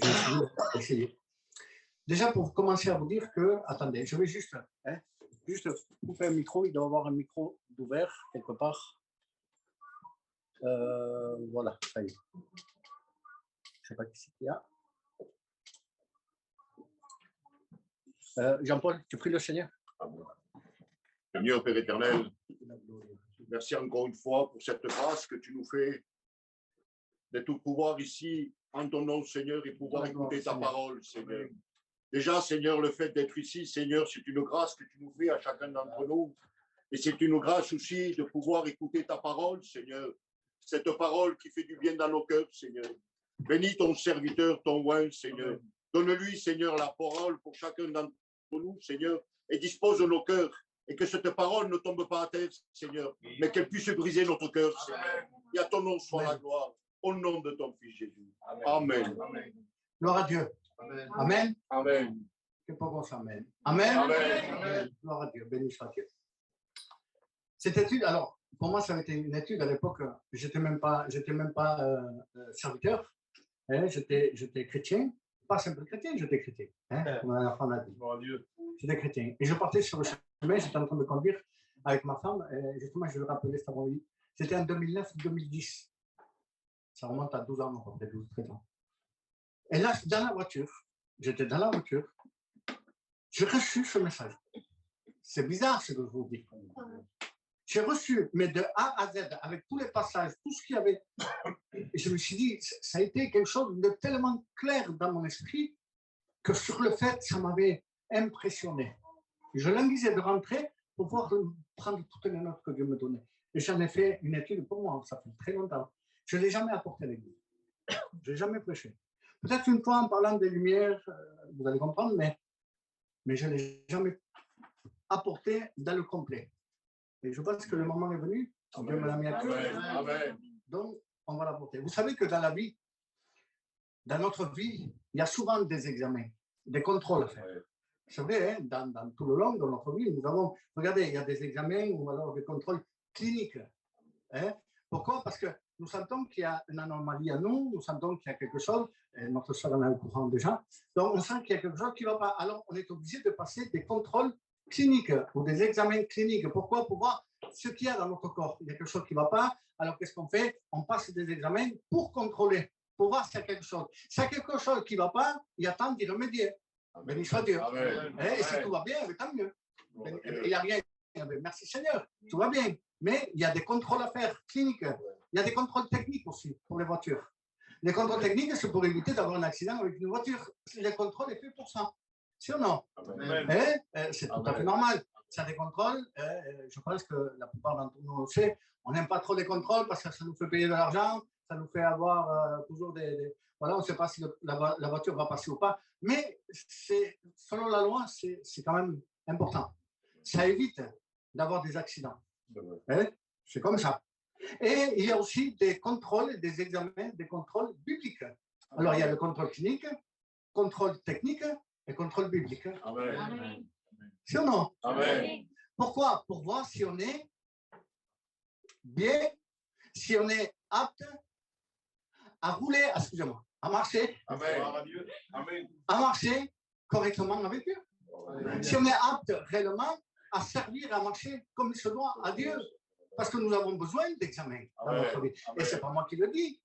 Je vais essayer. Déjà, pour commencer à vous dire que, attendez, je vais juste couper un micro. Il doit y avoir un micro d'ouvert quelque part. Voilà, ça y est. Je ne sais pas qui c'est qu'il y a. Jean-Paul, tu pries le Seigneur. Seigneur Père éternel, merci encore une fois pour cette grâce que tu nous fais d'être au pouvoir ici en ton nom, Seigneur, et pouvoir écouter ta parole, Seigneur. Déjà, Seigneur, le fait d'être ici, Seigneur, c'est une grâce que tu nous fais à chacun d'entre nous. Et c'est une grâce aussi de pouvoir écouter ta parole, Seigneur. Cette parole qui fait du bien dans nos cœurs, Seigneur. Bénis ton serviteur, ton oint, Seigneur. Donne-lui, Seigneur, la parole pour chacun d'entre nous, Seigneur, et dispose de nos cœurs. Et que cette parole ne tombe pas à terre, Seigneur, mais qu'elle puisse briser notre cœur, Seigneur. Et à ton nom soit la gloire, au nom de ton Fils Jésus. Amen. Amen. Gloire à Dieu. Amen. Amen. Amen. C'est pas bon ça, amen. Amen. Amen. Amen. Gloire à Dieu, béni soit Dieu. Cette étude, alors, pour moi, ça avait été une étude à l'époque, j'étais même pas serviteur, hein, j'étais chrétien, pas simple chrétien, j'étais chrétien, hein, comme un enfant l'a dit. J'étais chrétien. Et je partais sur le chemin, j'étais en train de conduire avec ma femme, et justement, je le rappelais cet après-midi. C'était en 2009-2010. Ça remonte à 12 ans, à peu près 12-13 ans. Et là, j'étais dans la voiture, j'ai reçu ce message. C'est bizarre ce que je vous dis. J'ai reçu, mais de A à Z, avec tous les passages, tout ce qu'il y avait. Et je me suis dit, ça a été quelque chose de tellement clair dans mon esprit que sur le fait, ça m'avait impressionné. Je l'invisais de rentrer pour pouvoir prendre toutes les notes que Dieu me donnait. Et j'en ai fait une étude pour moi, ça fait très longtemps. Je ne l'ai jamais apporté à l'église. Je n'ai jamais prêché. Peut-être une fois en parlant des lumières, vous allez comprendre, mais je ne l'ai jamais apporté dans le complet. Et je pense que le moment est venu. Dieu me l'a mis à cœur. Donc, on va l'apporter. Vous savez que dans la vie, dans notre vie, il y a souvent des examens, des contrôles à faire. C'est vrai, hein, dans tout le long de notre vie, nous avons, regardez, il y a des examens ou alors des contrôles cliniques. Hein. Pourquoi? Parce que nous sentons qu'il y a une anomalie à nous sentons qu'il y a quelque chose, et notre soeur en est au courant déjà, donc on sent qu'il y a quelque chose qui ne va pas. Alors, on est obligé de passer des contrôles cliniques ou des examens cliniques. Pourquoi? Pour voir ce qu'il y a dans notre corps. Il y a quelque chose qui ne va pas. Alors, qu'est-ce qu'on fait? On passe des examens pour contrôler, pour voir s'il y a quelque chose. S'il y a quelque chose qui ne va pas, il y a temps d'y remédier. Béni soit Dieu. Et si tout va bien, tant mieux. Il n'y a rien. Merci Seigneur, tout va bien. Mais il y a des contrôles à faire, cliniques. Il y a des contrôles techniques aussi pour les voitures. Les contrôles techniques, c'est pour éviter d'avoir un accident avec une voiture. Les contrôles sont faits pour ça. Si ou non? C'est tout à fait normal. Ça des contrôles. Je pense que la plupart d'entre nous le sait. On n'aime pas trop les contrôles parce que ça nous fait payer de l'argent. Ça nous fait avoir toujours voilà, on ne sait pas si la voiture va passer ou pas. Mais selon la loi, c'est quand même important. Ça évite d'avoir des accidents. C'est comme ça. Et il y a aussi des contrôles, des examens, des contrôles bibliques. Alors, il y a le contrôle clinique, contrôle technique et contrôle biblique. Amen. Si ou non? Amen. Pourquoi? Pour voir si on est bien, si on est apte à rouler, excusez-moi, à marcher, Amen. à marcher correctement avec Dieu. Amen. Si on est apte réellement à servir, à marcher comme il se doit à Dieu. Parce que nous avons besoin d'examens dans notre vie. Et ce n'est pas moi qui le dis.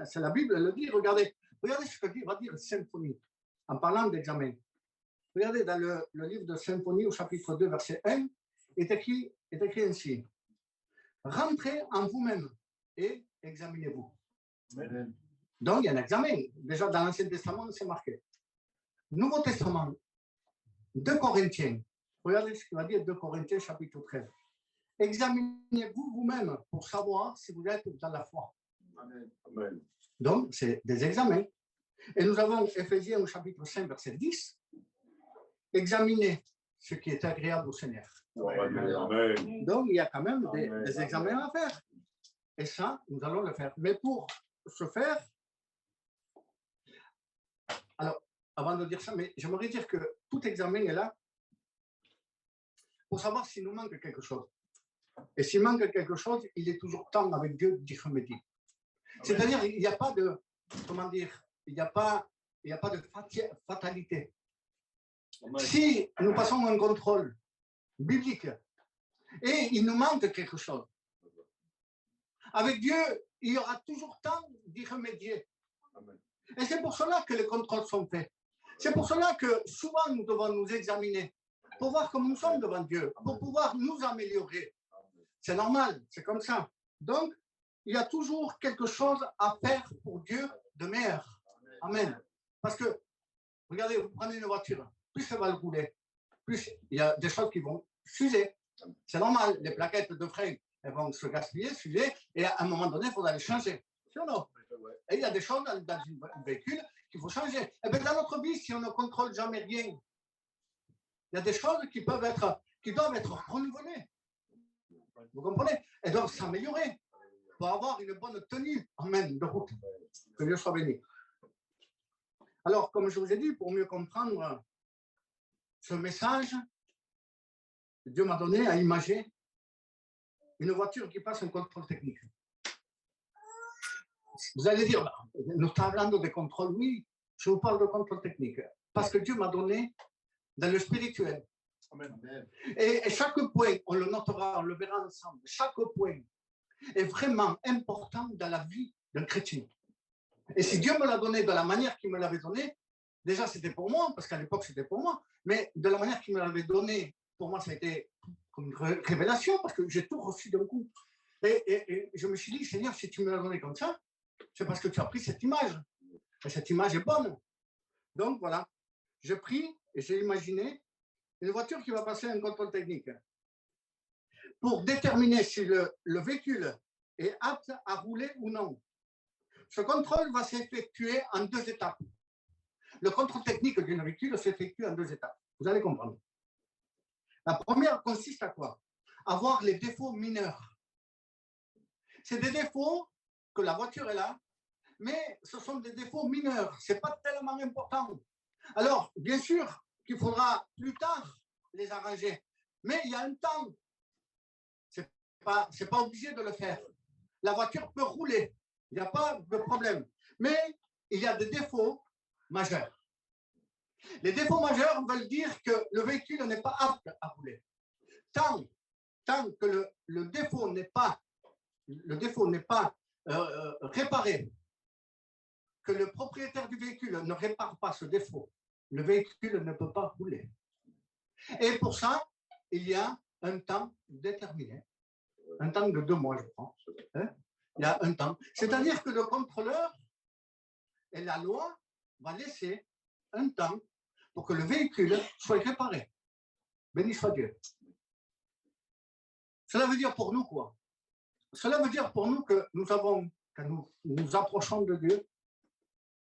C'est la Bible qui le dit. Regardez ce que va dire Symphonie en parlant d'examen. Regardez dans le livre de Symphonie au chapitre 2, verset 1, est écrit ainsi. Rentrez en vous-même et examinez-vous. Amen. Donc, il y a un examen. Déjà, dans l'Ancien Testament, c'est marqué. Nouveau Testament, 2 Corinthiens. Regardez ce qu'il va dire 2 Corinthiens, chapitre 13. Examinez-vous vous-même pour savoir si vous êtes dans la foi. Amen. Donc, c'est des examens. Et nous avons Éphésiens au chapitre 5, verset 10. Examinez ce qui est agréable au Seigneur. Amen. Donc, il y a quand même des examens à faire. Et ça, nous allons le faire. Mais pour ce faire, alors, avant de dire ça, mais j'aimerais dire que tout examen est là pour savoir s'il nous manque quelque chose. Et s'il manque quelque chose, il est toujours temps avec Dieu d'y remédier. C'est-à-dire, il n'y a pas de, comment dire, il n'y a pas il n'y a pas de fatalité. Si nous passons un contrôle biblique et il nous manque quelque chose, avec Dieu, il y aura toujours temps d'y remédier. Et c'est pour cela que les contrôles sont faits. C'est pour cela que souvent nous devons nous examiner pour voir comment nous sommes devant Dieu, pour pouvoir nous améliorer. C'est normal, c'est comme ça. Donc, il y a toujours quelque chose à faire pour Dieu de meilleur. Amen. Parce que, regardez, vous prenez une voiture, plus ça va le rouler, plus il y a des choses qui vont s'user. C'est normal, les plaquettes de frein, elles vont se gaspiller, s'user, et à un moment donné, il faudra les changer. C'est ou non? Et il y a des choses dans un véhicule qu'il faut changer. Et bien, dans notre vie, si on ne contrôle jamais rien, il y a des choses qui doivent être renouvelées. Vous comprenez? Elles doivent s'améliorer pour avoir une bonne tenue, amen, de route. Que Dieu soit béni. Alors, comme je vous ai dit, pour mieux comprendre ce message, Dieu m'a donné à imager une voiture qui passe un contrôle technique. Vous allez dire, nous parlons de contrôle, oui, je vous parle de contrôle technique, parce que Dieu m'a donné dans le spirituel. Amen. Et chaque point, on le notera, on le verra ensemble, chaque point est vraiment important dans la vie d'un chrétien. Et si Dieu me l'a donné de la manière qu'il me l'avait donné, déjà c'était pour moi, parce qu'à l'époque c'était pour moi, mais de la manière qu'il me l'avait donné, pour moi ça a été comme une révélation, parce que j'ai tout reçu d'un coup. Et je me suis dit, Seigneur, si tu me l'as donné comme ça, c'est parce que tu as pris cette image. Et cette image est bonne. Donc voilà, j'ai pris et j'ai imaginé une voiture qui va passer un contrôle technique pour déterminer si le véhicule est apte à rouler ou non. Ce contrôle va s'effectuer en 2 étapes. Le contrôle technique d'un véhicule s'effectue en 2 étapes. Vous allez comprendre. La première consiste à quoi? À voir les défauts mineurs. C'est des défauts que la voiture est là, mais ce sont des défauts mineurs. Ce n'est pas tellement important. Alors, bien sûr qu'il faudra plus tard les arranger, mais il y a un temps. Ce n'est pas obligé de le faire. La voiture peut rouler, il n'y a pas de problème. Mais il y a des défauts majeurs. Les défauts majeurs veulent dire que le véhicule n'est pas apte à rouler. Tant que le défaut n'est pas réparé, que le propriétaire du véhicule ne répare pas ce défaut, le véhicule ne peut pas rouler. Et pour ça, il y a un temps déterminé, un temps de 2 mois, je crois. Hein? Il y a un temps. C'est-à-dire que le contrôleur et la loi va laisser un temps pour que le véhicule soit réparé. Béni soit Dieu. Cela veut dire pour nous quoi? Cela veut dire pour nous que quand nous approchons de Dieu,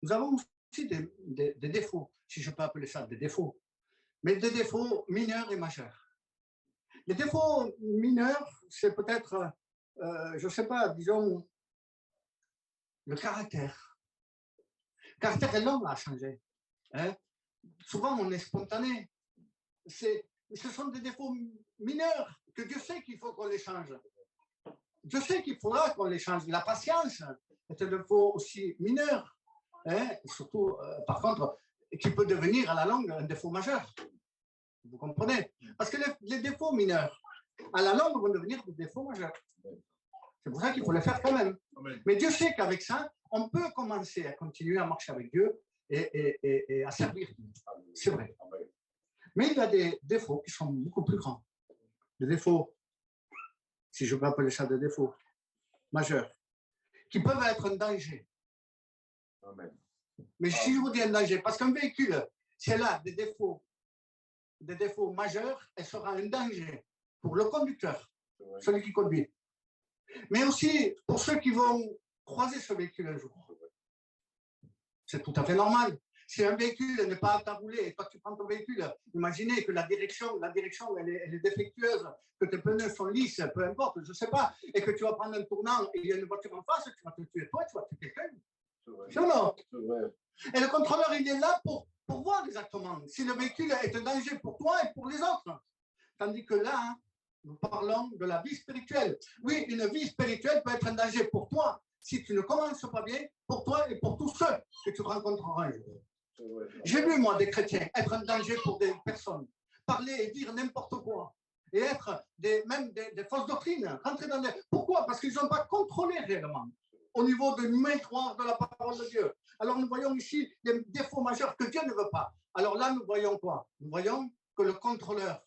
nous avons aussi des défauts, si je peux appeler ça des défauts, mais des défauts mineurs et majeurs. Les défauts mineurs, c'est peut-être, je ne sais pas, disons, le caractère. Le caractère est long à changer. Hein? Souvent, on est spontané. Ce sont des défauts mineurs que Dieu sait qu'il faut qu'on les change. Dieu sait qu'il faudra qu'on les change. La patience est un défaut aussi mineur. Hein? Surtout, par contre, qui peut devenir à la longue un défaut majeur. Vous comprenez? Parce que les défauts mineurs, à la longue, vont devenir des défauts majeurs. C'est pour ça qu'il faut les faire quand même. Amen. Mais Dieu sait qu'avec ça, on peut commencer à continuer à marcher avec Dieu et à servir Dieu. C'est vrai. Amen. Mais il y a des défauts qui sont beaucoup plus grands. Des défauts, si je peux appeler ça des défauts majeurs, qui peuvent être un danger. Amen. Mais si je vous dis un danger, parce qu'un véhicule, c'est là des défauts majeurs, elle sera un danger pour le conducteur, celui qui conduit. Mais aussi pour ceux qui vont croiser ce véhicule un jour. C'est tout à fait normal. Si un véhicule n'est pas apte à rouler et toi tu prends ton véhicule, imaginez que la direction elle est défectueuse, que tes pneus sont lisses, peu importe, je ne sais pas, et que tu vas prendre un tournant et il y a une voiture en face, tu vas te tuer toi, tu vas tuer quelqu'un. C'est vrai. Et le contrôleur, il est là pour voir exactement si le véhicule est un danger pour toi et pour les autres. Tandis que là, nous parlons de la vie spirituelle. Oui, une vie spirituelle peut être un danger pour toi si tu ne commences pas bien, pour toi et pour tous ceux que tu rencontreras un jour. J'ai vu, moi, des chrétiens être un danger pour des personnes, parler et dire n'importe quoi, et être même des fausses doctrines, rentrer dans des... Pourquoi? Parce qu'ils n'ont pas contrôlé réellement au niveau de miroir de la parole de Dieu. Alors nous voyons ici des défauts majeurs que Dieu ne veut pas. Alors là, nous voyons quoi? Nous voyons que le contrôleur,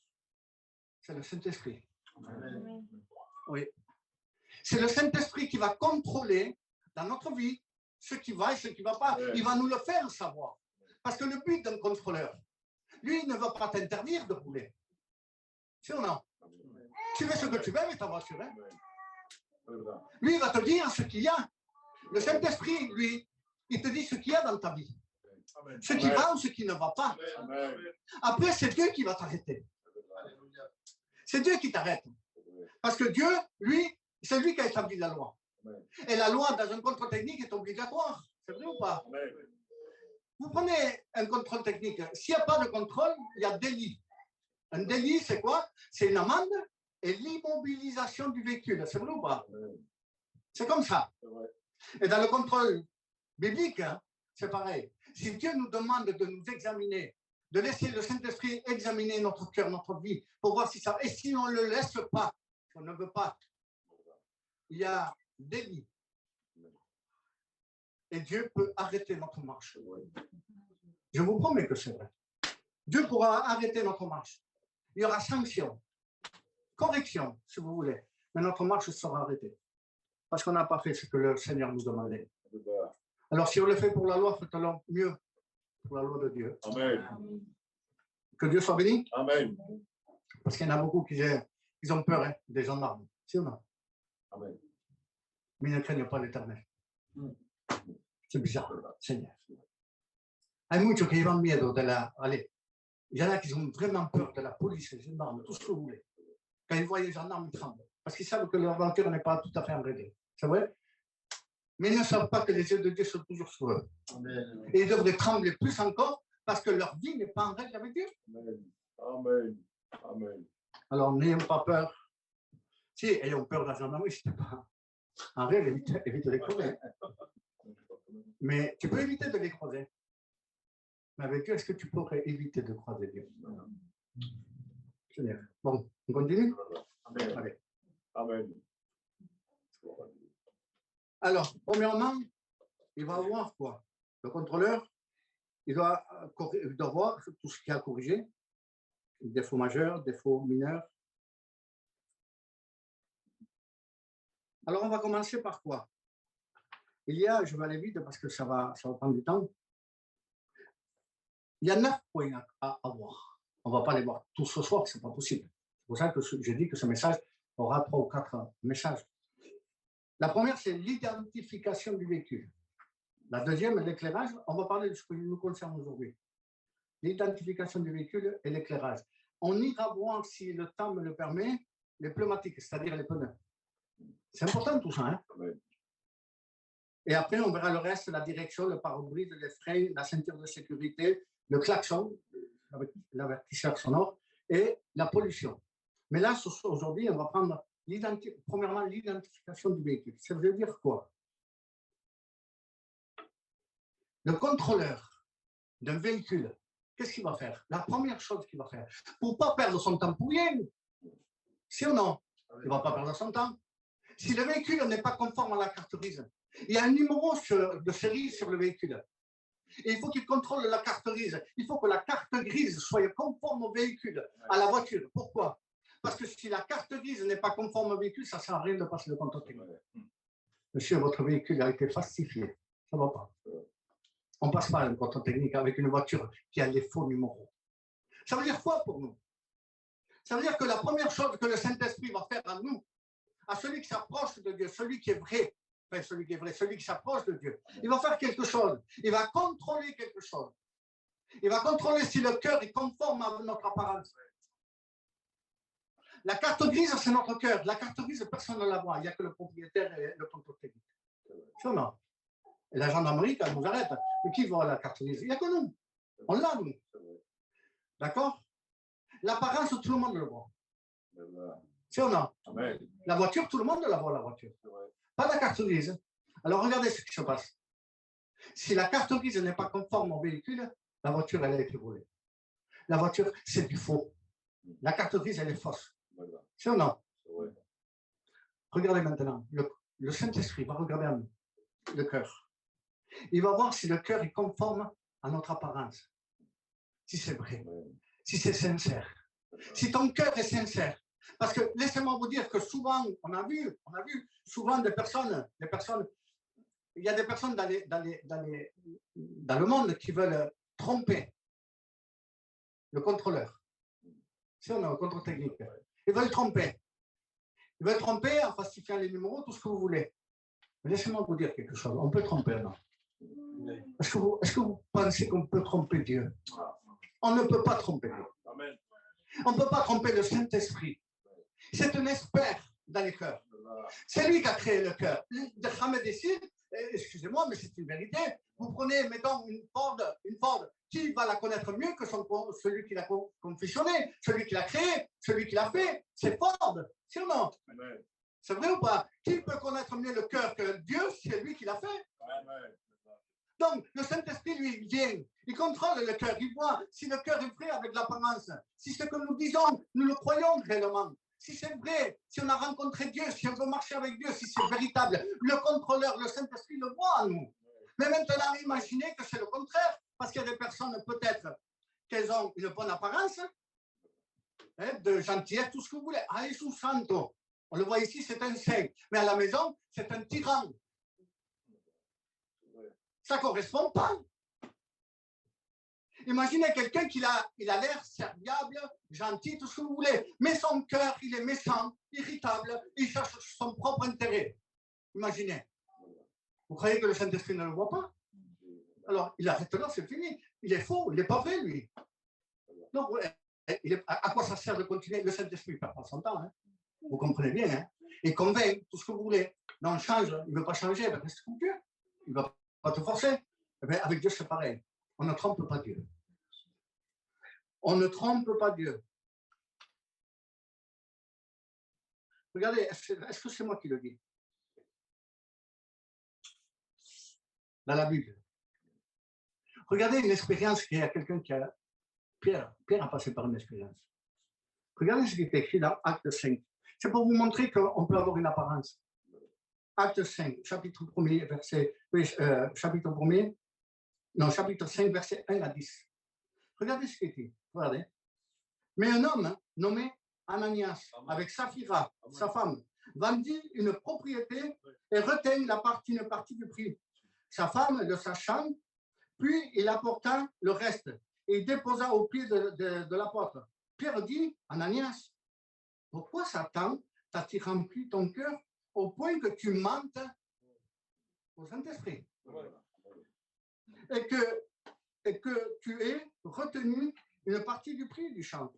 c'est le Saint-Esprit. Oui. C'est le Saint-Esprit qui va contrôler dans notre vie ce qui va et ce qui ne va pas. Il va nous le faire savoir. Parce que le but d'un contrôleur, lui, il ne va pas t'interdire de rouler. C'est ou non? Tu veux ce que tu veux avec ta voiture. Hein? Lui, il va te dire ce qu'il y a. Le Saint-Esprit, lui, il te dit ce qu'il y a dans ta vie. Ce qui va ou ce qui ne va pas. Après, c'est Dieu qui va t'arrêter. C'est Dieu qui t'arrête. Parce que Dieu, lui, c'est lui qui a établi la loi. Et la loi, dans un contrôle technique, est obligatoire. C'est vrai ou pas? Vous prenez un contrôle technique. S'il n'y a pas de contrôle, il y a délit. Un délit, c'est quoi? C'est une amende et l'immobilisation du véhicule. C'est vrai ou pas? C'est comme ça. Et dans le contrôle biblique, hein, c'est pareil. Si Dieu nous demande de nous examiner, de laisser le Saint-Esprit examiner notre cœur, notre vie, pour voir si ça... Et si on ne le laisse pas, on ne veut pas, il y a délit. Et Dieu peut arrêter notre marche. Je vous promets que c'est vrai. Dieu pourra arrêter notre marche. Il y aura sanction, correction, si vous voulez. Mais notre marche sera arrêtée. Parce qu'on n'a pas fait ce que le Seigneur nous demandait. Alors, si on le fait pour la loi, faites-le mieux pour la loi de Dieu. Amen. Que Dieu soit béni. Amen. Parce qu'il y en a beaucoup qui ont peur hein, des gendarmes. Si ou non? Amen. Mais ils ne craignent pas l'Éternel. C'est bizarre, Seigneur. Hay muchos que llevan miedo de la... Allez, il y en a qui ont vraiment peur de la police, les gendarmes, tout ce que vous voulez. Quand ils voient les gendarmes, ils tremblent. Parce qu'ils savent que leur voiture n'est pas tout à fait en règle. C'est vrai? Mais ils ne savent pas que les yeux de Dieu sont toujours sur eux. Amen. Et ils devraient trembler plus encore parce que leur vie n'est pas en règle avec Dieu. Amen. Amen. Amen. Alors, n'ayons pas peur. Si, ayons peur de la gendarmerie, je ne sais pas. En règle, évite de les croiser. Mais tu peux éviter de les croiser. Mais avec Dieu, est-ce que tu pourrais éviter de croiser Dieu? Seigneur. Bon, on continue? Amen. Allez. Amen. Alors, premièrement, il va voir quoi? Le contrôleur, il doit voir tout ce qu'il y a à corriger. Défauts majeurs, défauts mineurs. Alors, on va commencer par quoi? Il y a, je vais aller vite parce que ça va prendre du temps. Il y a 9 points à voir. On ne va pas les voir tous ce soir, ce n'est pas possible. C'est pour ça que je dis que ce message aura 3 ou 4 messages. La première, c'est l'identification du véhicule. La deuxième, l'éclairage. On va parler de ce qui nous concerne aujourd'hui. L'identification du véhicule et l'éclairage. On ira voir, si le temps me le permet, les pneumatiques, c'est-à-dire les pneus. C'est important tout ça. Hein? Oui. Et après, on verra le reste, la direction, le pare-brise, les freins, la ceinture de sécurité, le klaxon, l'avertisseur sonore et la pollution. Mais là, aujourd'hui, on va prendre premièrement l'identification du véhicule. Ça veut dire quoi? Le contrôleur d'un véhicule, qu'est-ce qu'il va faire? La première chose qu'il va faire, pour ne pas perdre son temps pour rien, si ou non, il ne va pas perdre son temps. Si le véhicule n'est pas conforme à la carte grise, il y a un numéro de série sur le véhicule. Et il faut qu'il contrôle la carte grise. Il faut que la carte grise soit conforme au véhicule, à la voiture. Pourquoi? Parce que si la carte grise n'est pas conforme au véhicule, ça ne sert à rien de passer le contrôle technique. Monsieur, votre véhicule a été falsifié. Ça ne va pas. On ne passe pas le contrôle technique avec une voiture qui a les faux numéros. Ça veut dire quoi pour nous? Ça veut dire que la première chose que le Saint-Esprit va faire à nous, à celui qui s'approche de Dieu, celui qui est vrai, enfin celui qui est vrai, celui qui s'approche de Dieu, il va faire quelque chose. Il va contrôler quelque chose. Il va contrôler si le cœur est conforme à notre apparence. La carte grise, c'est notre cœur. La carte grise, personne ne la voit. Il n'y a que le propriétaire et le contrôle technique. C'est non. Et la gendarmerie, quand elle nous arrête, mais qui voit la carte grise? Il n'y a que nous. On l'a, nous. D'accord? L'apparence, tout le monde le voit. C'est ou non? La voiture, tout le monde la voit, la voiture. Pas la carte grise. Alors, regardez ce qui se passe. Si la carte grise n'est pas conforme au véhicule, la voiture, elle a été volée. La voiture, c'est du faux. La carte grise, elle est fausse. C'est ou non? Regardez maintenant. Le Saint-Esprit va regarder le cœur. Il va voir si le cœur est conforme à notre apparence. Si c'est vrai. Si c'est sincère. Si ton cœur est sincère. Parce que laissez-moi vous dire que souvent, on a vu souvent des personnes, il y a des personnes dans le monde qui veulent tromper le contrôleur. Si on a un contrôle technique. Ils veulent tromper. Ils veulent tromper en falsifiant les numéros, tout ce que vous voulez. Mais laissez-moi vous dire quelque chose. On peut tromper, non? Est-ce que vous pensez qu'on peut tromper Dieu? On ne peut pas tromper Dieu. On ne peut pas tromper le Saint-Esprit. C'est un expert dans les cœurs. C'est lui qui a créé le cœur. Jamais décide, excusez-moi, mais c'est une vérité. Vous prenez, mettons, une Ford, qui va la connaître mieux que celui qui l'a confectionné, celui qui l'a créé, celui qui l'a fait? C'est Ford, c'est ou non? C'est vrai ou pas? Qui peut connaître mieux le cœur que Dieu? C'est lui qui l'a fait. Donc, le Saint-Esprit, lui, il vient, il contrôle le cœur, il voit si le cœur est vrai avec l'apparence, si ce que nous disons, nous le croyons réellement. Si c'est vrai, si on a rencontré Dieu, si on veut marcher avec Dieu, si c'est véritable, le contrôleur, le Saint-Esprit le voit en nous. Mais maintenant, imaginez que c'est le contraire, parce qu'il y a des personnes, peut-être, qu'elles ont une bonne apparence, de gentillesse, tout ce que vous voulez. Ah, Jésus Santo. On le voit ici, c'est un saint. Mais à la maison, c'est un tyran. Ça ne correspond pas. Imaginez quelqu'un qui a l'air serviable, gentil, tout ce que vous voulez, mais son cœur, il est méchant, irritable, il cherche son propre intérêt. Imaginez. Vous croyez que le Saint-Esprit ne le voit pas? Alors, il arrête là, c'est fini. Il est faux, il n'est pas vrai, lui. Donc, à quoi ça sert de continuer? Le Saint-Esprit ne perd pas son temps. Hein. Vous comprenez bien. Hein? Il convainc tout ce que vous voulez. Non, on change, il ne veut pas changer, ben, reste comme Dieu. Il ne va pas te forcer. Ben, avec Dieu, c'est pareil. On ne trompe pas Dieu. On ne trompe pas Dieu. Regardez, est-ce que c'est moi qui le dis? Dans la Bible. Regardez une expérience qu'il y a quelqu'un qui a... Pierre a passé par une expérience. Regardez ce qui est écrit dans Acte 5. C'est pour vous montrer qu'on peut avoir une apparence. Acte 5, chapitre 1er, chapitre 5, verset 1 à 10. Regardez ce qui est écrit. Regardez. Mais un homme nommé Ananias, avec Saphira, sa femme, vendit une propriété et retint une partie du prix. Sa femme, le sachant, puis il apporta le reste et il déposa au pied de l'apôtre. Pierre dit, Ananias, pourquoi Satan t'a-t-il rempli ton cœur au point que tu mentes au Saint-Esprit et que tu aies retenu une partie du prix du champ?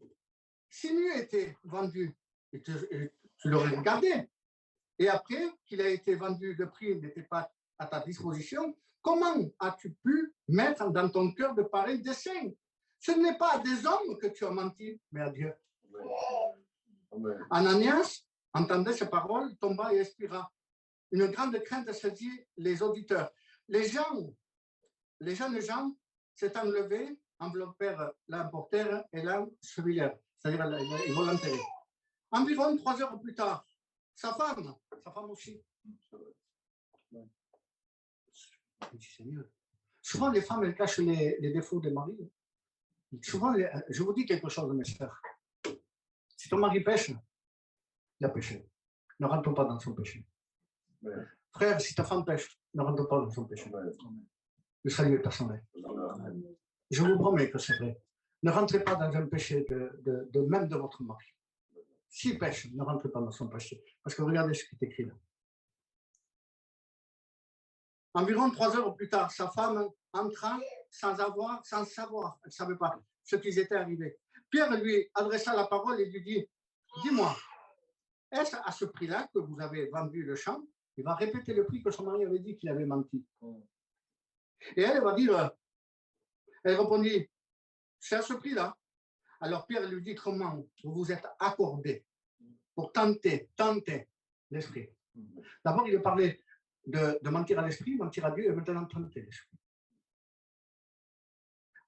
Si nu était vendu, et tu l'aurais regardé, et après qu'il a été vendu, le prix n'était pas à ta disposition, comment as-tu pu mettre dans ton cœur de pareils desseins? Ce n'est pas à des hommes que tu as menti, mais à Dieu. Amen. Ananias entendait ces paroles, tomba et expira. Une grande crainte saisit les auditeurs. Les jeunes gens s'étant levés, enveloppèrent, l'emportèrent et l'ensevelirent. C'est-à-dire, ils vont l'enterrer. Environ 3 heures plus tard, sa femme aussi. Souvent, les femmes, elles cachent les défauts des maris. Souvent, je vous dis quelque chose, mes sœurs. Si ton mari pêche, il a péché. Ne rentre pas dans son péché. Ouais. Frère, si ta femme pêche, ne rentre pas dans son péché. Ouais. Le salut est personnel. Ouais. Je vous promets que c'est vrai. Ne rentrez pas dans un péché même de votre mari. S'il pêche, ne rentrez pas dans son péché. Parce que regardez ce qui est écrit là. Environ 3 heures plus tard, sa femme entra sans savoir, elle ne savait pas ce qui était arrivé. Pierre lui adressa la parole et lui dit, dis-moi, est-ce à ce prix-là que vous avez vendu le champ? Il va répéter le prix que son mari avait dit qu'il avait menti. Et elle va dire, elle répondit, c'est à ce prix-là. Alors Pierre lui dit, comment vous vous êtes accordé pour tenter l'esprit. D'abord, il a parlé de mentir à l'esprit, mentir à Dieu et maintenant tenter l'esprit.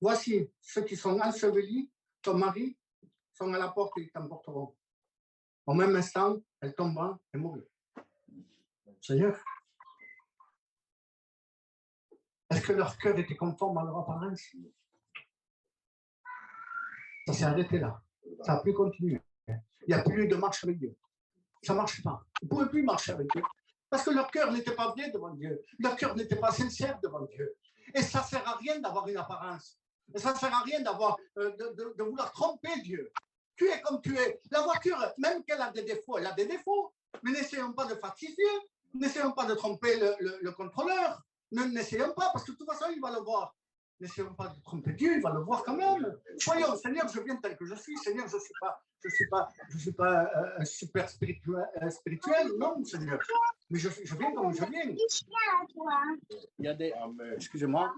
Voici ceux qui sont ensevelis, ton mari, sont à la porte et ils t'emporteront. Au même instant, elle tombera et mourut. Seigneur, est-ce que leur cœur était conforme à leur apparence? Ça s'est arrêté là. Ça n'a plus continué. Il n'y a plus de marche avec Dieu. Ça ne marche pas. Ils ne pouvaient plus marcher avec Dieu. Parce que leur cœur n'était pas vrai devant Dieu. Leur cœur n'était pas sincère devant Dieu. Et ça ne sert à rien d'avoir une apparence. Et ça ne sert à rien d'avoir, de vouloir tromper Dieu. Tu es comme tu es. La voiture, même qu'elle a des défauts, elle a des défauts. Mais n'essayons pas de falsifier. N'essayons pas de tromper le contrôleur. N'essayons pas, parce que de toute façon, il va le voir. N'essayons pas de tromper Dieu, il va le voir quand même. Voyons, Seigneur, je viens tel que je suis. Seigneur, je ne suis pas un super spirituel. Non, Seigneur. Mais je viens comme je viens. Il y a des... Excusez-moi.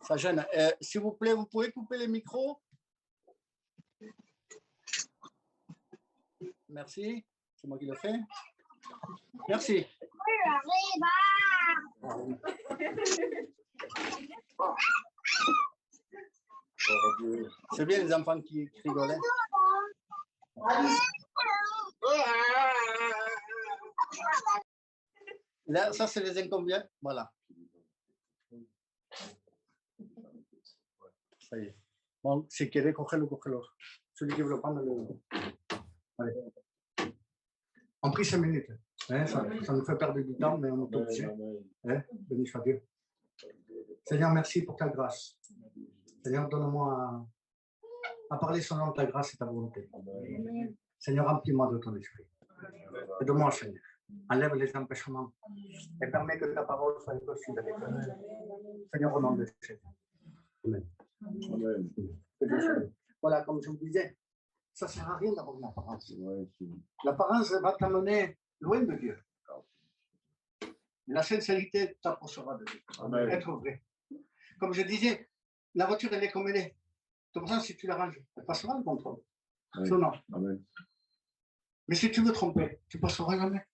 Ça gêne. S'il vous plaît, vous pouvez couper les micros? Merci. C'est moi qui le fais. Merci. C'est bien les enfants qui rigolent. Là, ça, c'est les inconvénients. Voilà. Ça y est. Bon, si quieres cogerlo, cógelo. Celui qui veut le prendre, Allez. En prie 5 minutes. Hein, ça nous fait perdre du temps, mais on est obligé. Hein, béni soit Dieu. Seigneur, merci pour ta grâce. Seigneur, donne-moi à parler selon ta grâce et ta volonté. Seigneur, remplis-moi de ton esprit. Aide-moi, Seigneur. Enlève les empêchements et permets que ta parole soit possible avec nous. Seigneur, au nom de Jésus. Amen. Amen. Voilà, comme je vous disais, ça ne sert à rien d'avoir une apparence. L'apparence va t'amener loin de Dieu. La sincérité t'approchera de Dieu. Amen. Être vrai. Comme je disais, la voiture, elle est comme elle est. De toute façon, si tu l'arranges, elle passera le contrôle. Oui. Non. Amen. Mais si tu veux tromper, tu passeras jamais.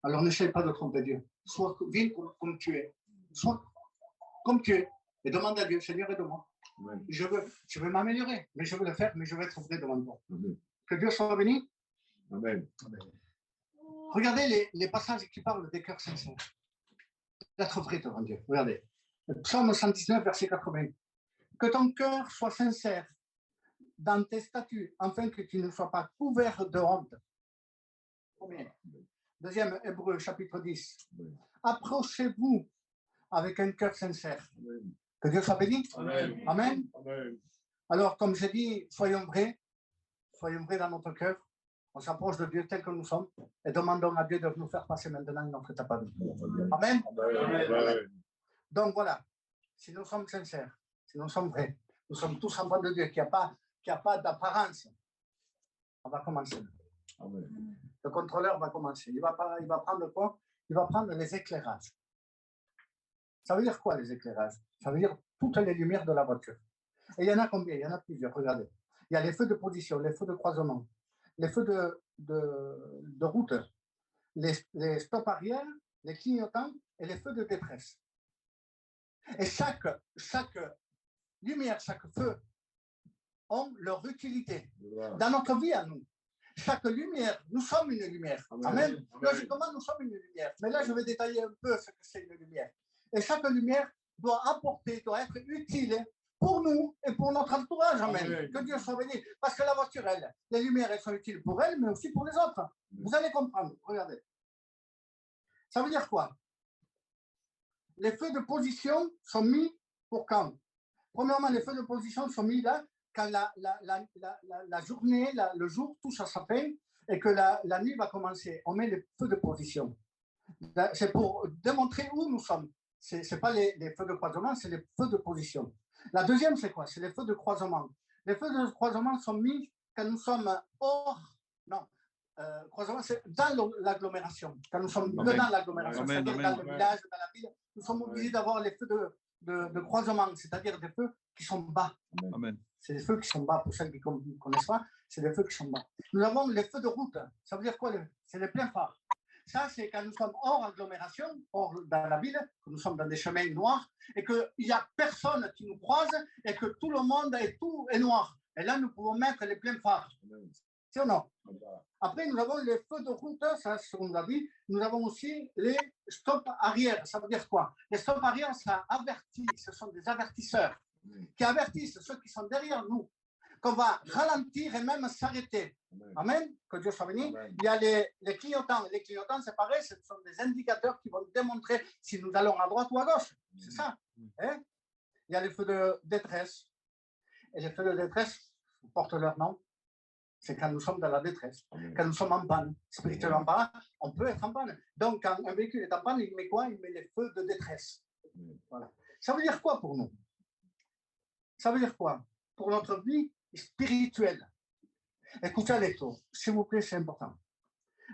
Alors n'essaye pas de tromper Dieu. Sois viens comme tu es. Sois comme tu es. Et demande à Dieu, Seigneur, aide-moi. Je veux m'améliorer, mais je veux le faire, mais je veux être vrai devant toi. Amen. Que Dieu soit béni. Amen. Amen. Regardez les passages qui parlent des cœurs sincères. D'être vrai devant Dieu. Regardez. Psaume 119, verset 80. Que ton cœur soit sincère dans tes statuts, afin que tu ne sois pas couvert de honte. Premier. Deuxième, Hébreu, chapitre 10. Approchez-vous avec un cœur sincère. Amen. Que Dieu soit béni. Amen. Amen. Amen. Alors, comme j'ai dit, soyons vrais dans notre cœur. On s'approche de Dieu tel que nous sommes et demandons à Dieu de nous faire passer maintenant notre étape à vie. Amen. Amen. Amen. Donc voilà, si nous sommes sincères, si nous sommes vrais, nous sommes tous enfants de Dieu, qu'il n'y a pas d'apparence, on va commencer. Amen. Le contrôleur va commencer. Il va prendre quoi? Il va prendre les éclairages. Ça veut dire quoi les éclairages? Ça veut dire toutes les lumières de la voiture. Et il y en a combien? Il y en a plusieurs, regardez. Il y a les feux de position, les feux de croisement, les feux de route, les stops arrière, les clignotants et les feux de détresse. Et chaque lumière, chaque feu ont leur utilité. Dans notre vie à nous, chaque lumière, nous sommes une lumière. Amen. Amen. Logiquement, nous sommes une lumière. Mais là, je vais détailler un peu ce que c'est une lumière. Et chaque lumière doit apporter, doit être utile pour nous et pour notre entourage. Amen. Amen. Que Dieu soit béni. Parce que la voiture, les lumières, elles sont utiles pour elle, mais aussi pour les autres. Amen. Vous allez comprendre. Regardez. Ça veut dire quoi? Les feux de position sont mis pour quand? Premièrement, les feux de position sont mis là quand la journée, le jour touche à sa fin et que la nuit va commencer. On met les feux de position. C'est pour démontrer où nous sommes. Ce n'est pas les feux de croisement, c'est les feux de position. La deuxième, c'est quoi? C'est les feux de croisement. Les feux de croisement sont mis quand nous sommes hors. Non, croisement, c'est dans l'agglomération. Quand nous sommes dans l'agglomération, c'est-à-dire dans le village, dans la ville, nous sommes obligés d'avoir les feux de croisement, c'est-à-dire des feux qui sont bas. Amen. C'est des feux qui sont bas, pour ceux qui ne connaissent pas, c'est des feux qui sont bas. Nous avons les feux de route. Ça veut dire quoi? C'est les pleins phares. Ça, c'est quand nous sommes hors agglomération, hors dans la ville, que nous sommes dans des chemins noirs et qu'il n'y a personne qui nous croise et que tout le monde tout est noir. Et là, nous pouvons mettre les pleins phares. C'est ou non? Après, nous avons les feux de route, ça, c'est ce qu'on nous a dit. Nous avons aussi les stops arrière. Ça veut dire quoi? Les stops arrière, ça avertit. Ce sont des avertisseurs qui avertissent ceux qui sont derrière nous qu'on va ralentir et même s'arrêter. Amen. Que Dieu soit béni. Il y a les clignotants. Les clignotants, c'est pareil, ce sont des indicateurs qui vont démontrer si nous allons à droite ou à gauche. C'est ça. Hein? Il y a les feux de détresse. Et les feux de détresse portent leur nom. C'est quand nous sommes dans la détresse, quand nous sommes en panne. Spirituellement parlant, on peut être en panne. Donc, quand un véhicule est en panne, il met quoi? Il met les feux de détresse. Voilà. Ça veut dire quoi pour nous? Ça veut dire quoi? Pour notre vie spirituelle. Écoutez à l'écho, s'il vous plaît, c'est important.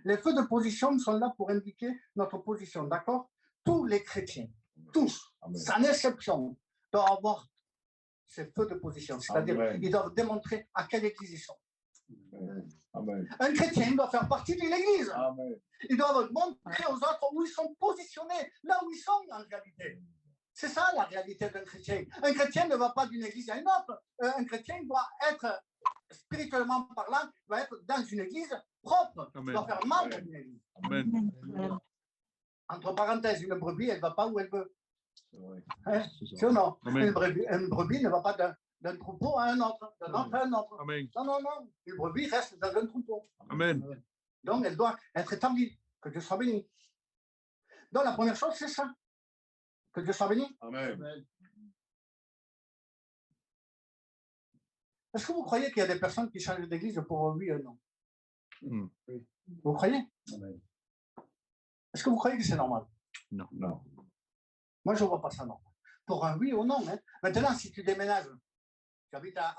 Les feux de position sont là pour indiquer notre position, d'accord? Tous les chrétiens, tous, sans exception, doivent avoir ces feux de position. C'est-à-dire, ils doivent démontrer à quelle église ils sont. Amen. Un chrétien doit faire partie d'une église. Amen. Ils doivent montrer aux autres où ils sont positionnés, là où ils sont en réalité. C'est ça la réalité d'un chrétien. Un chrétien ne va pas d'une église à une autre. Un chrétien doit être, spirituellement parlant, doit être dans une église propre. Il doit faire membre d'une église. Amen. Entre parenthèses, une brebis, elle ne va pas où elle veut. Hein? C'est ou non? Amen. Une brebis ne va pas d'un troupeau à un autre, d'un autre à un autre. Amen. Non, non, non. Une brebis reste dans un troupeau. Amen. Donc, elle doit être établie. Que Dieu soit béni. Donc, la première chose, c'est ça. Que Dieu soit béni. Amen. Est-ce que vous croyez qu'il y a des personnes qui changent d'église pour oui ou non? Mm. Vous croyez? Amen. Est-ce que vous croyez que c'est normal? Non. Non. Moi, je ne vois pas ça normal. Pour un oui ou non. Hein. Maintenant, si tu déménages, tu habites à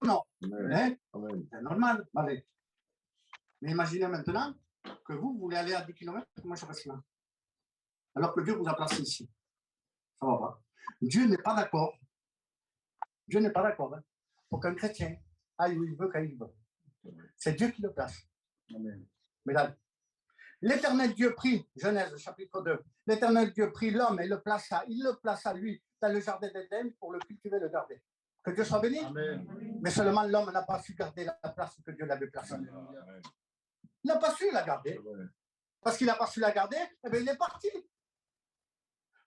non. Hein? C'est normal. Allez. Mais imaginez maintenant que vous voulez aller à 10 km, moi je reste là. Alors que Dieu vous a placé ici. Ça va pas. Dieu n'est pas d'accord. Dieu n'est pas d'accord hein, pour qu'un chrétien aille où il veut, quand il veut. C'est Dieu qui le place. Amen. Mesdames, l'Éternel Dieu prit, Genèse chapitre 2, l'Éternel Dieu prit l'homme et il le plaça lui dans le jardin d'Éden pour le cultiver et le garder. Que Dieu soit béni. Amen. Mais seulement l'homme n'a pas su garder la place que Dieu l'avait placée. Amen. Il n'a pas su la garder. Parce qu'il n'a pas su la garder, eh bien, il est parti.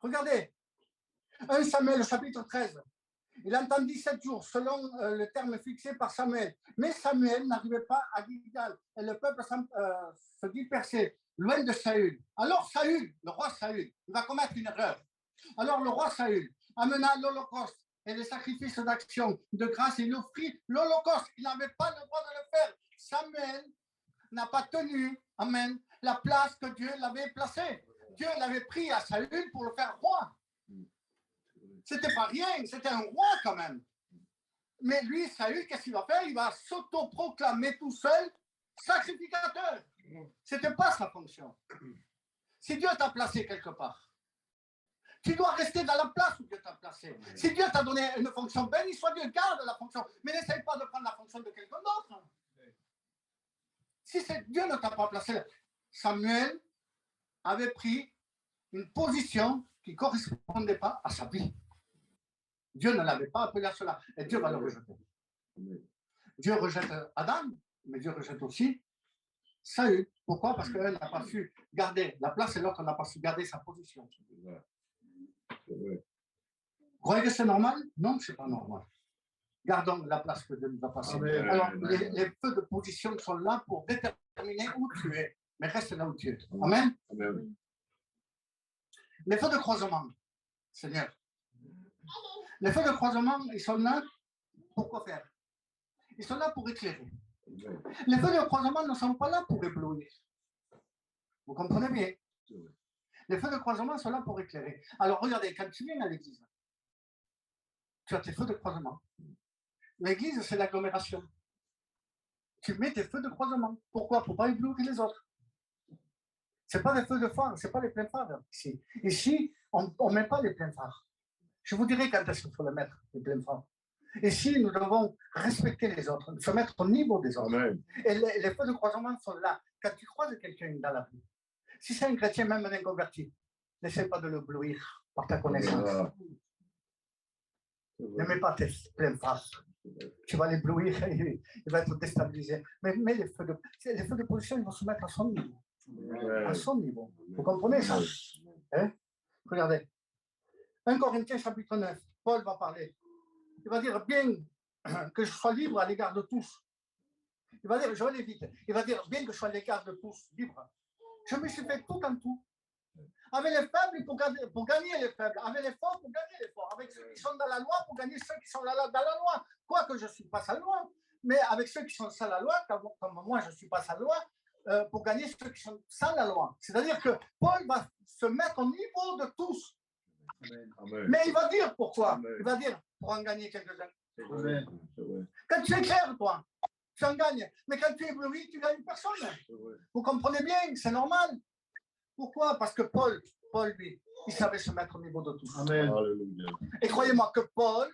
Regardez, 1 Samuel chapitre 13. Il entendit 7 jours, selon le terme fixé par Samuel. Mais Samuel n'arrivait pas à Gilgal. Et le peuple se dispersait, loin de Saül. Alors Saül, le roi Saül, il va commettre une erreur. Alors le roi Saül amena l'holocauste et les sacrifices d'action, de grâce, et il offrit l'holocauste. Il n'avait pas le droit de le faire. Samuel n'a pas tenu, amen, la place que Dieu l'avait placée. Dieu l'avait pris à Saül pour le faire roi. C'était pas rien, c'était un roi quand même. Mais lui, Saül, qu'est-ce qu'il va faire? Il va s'autoproclamer tout seul sacrificateur. C'était pas sa fonction. Si Dieu t'a placé quelque part, tu dois rester dans la place où Dieu t'a placé. Si Dieu t'a donné une fonction, béni soit Dieu, garde la fonction, mais n'essaye pas de prendre la fonction de quelqu'un d'autre. Si Dieu ne t'a pas placé, Samuel avait pris une position qui ne correspondait pas à sa vie. Dieu ne l'avait pas appelé à cela, et Dieu va le rejeter. Dieu rejette Adam, mais Dieu rejette aussi Saül. Pourquoi? Parce qu'un n'a pas su garder la place et l'autre n'a pas su garder sa position. Vous croyez que c'est normal? Non, ce n'est pas normal. Gardons la place que Dieu nous a passée. Alors, les feux de position sont là pour déterminer où tu es, mais reste là où tu es. Amen. Amen. Les feux de croisement, Seigneur. Les feux de croisement, ils sont là pour quoi faire? Ils sont là pour éclairer. Les feux de croisement ne sont pas là pour éblouir. Vous comprenez bien? Les feux de croisement sont là pour éclairer. Alors regardez, quand tu viens à l'église, tu as tes feux de croisement. L'église, c'est l'agglomération. Tu mets tes feux de croisement. Pourquoi? Pour ne pas éblouir les autres. Ce n'est pas des feux de phare, ce n'est pas les pleins phares ici. Ici, on ne met pas les pleins phares. Je vous dirai quand est-ce qu'il faut les mettre, les pleins phares. Ici, nous devons respecter les autres, se mettre au niveau des autres. Amen. Et les feux de croisement sont là. Quand tu croises quelqu'un dans la rue, si c'est un chrétien, même un inconverti, n'essaie pas de l'éblouir par ta connaissance. Ne mets pas tes pleins phares. Tu vas l'éblouir, il va être déstabilisé. Mais les feux de position, ils vont se mettre à son niveau. À son niveau. Vous comprenez ça? Hein? Regardez. 1 Corinthiens chapitre 9, Paul va parler. Il va dire bien que je sois libre à l'égard de tous. Il va dire, je vais aller vite. Il va dire bien que je sois à l'égard de tous, libre. Je me suis fait tout en tout. Avec les faibles pour gagner les faibles. Avec les forts pour gagner les forts. Avec ceux qui sont dans la loi pour gagner ceux qui sont dans la loi. Quoique je ne suis pas sans loi. Mais avec ceux qui sont sans la loi, comme moi je ne suis pas sans loi, pour gagner ceux qui sont sans la loi. C'est-à-dire que Paul va se mettre au niveau de tous. Amen. Mais il va dire pourquoi. Amen. Il va dire pour en gagner quelques-uns. Quand tu éclaires, toi, tu en gagnes. Mais quand tu éblouis, tu gagnes personne. Vous comprenez bien, c'est normal. Pourquoi? Parce que Paul, lui, il savait se mettre au niveau de tous. Amen. Et croyez-moi que Paul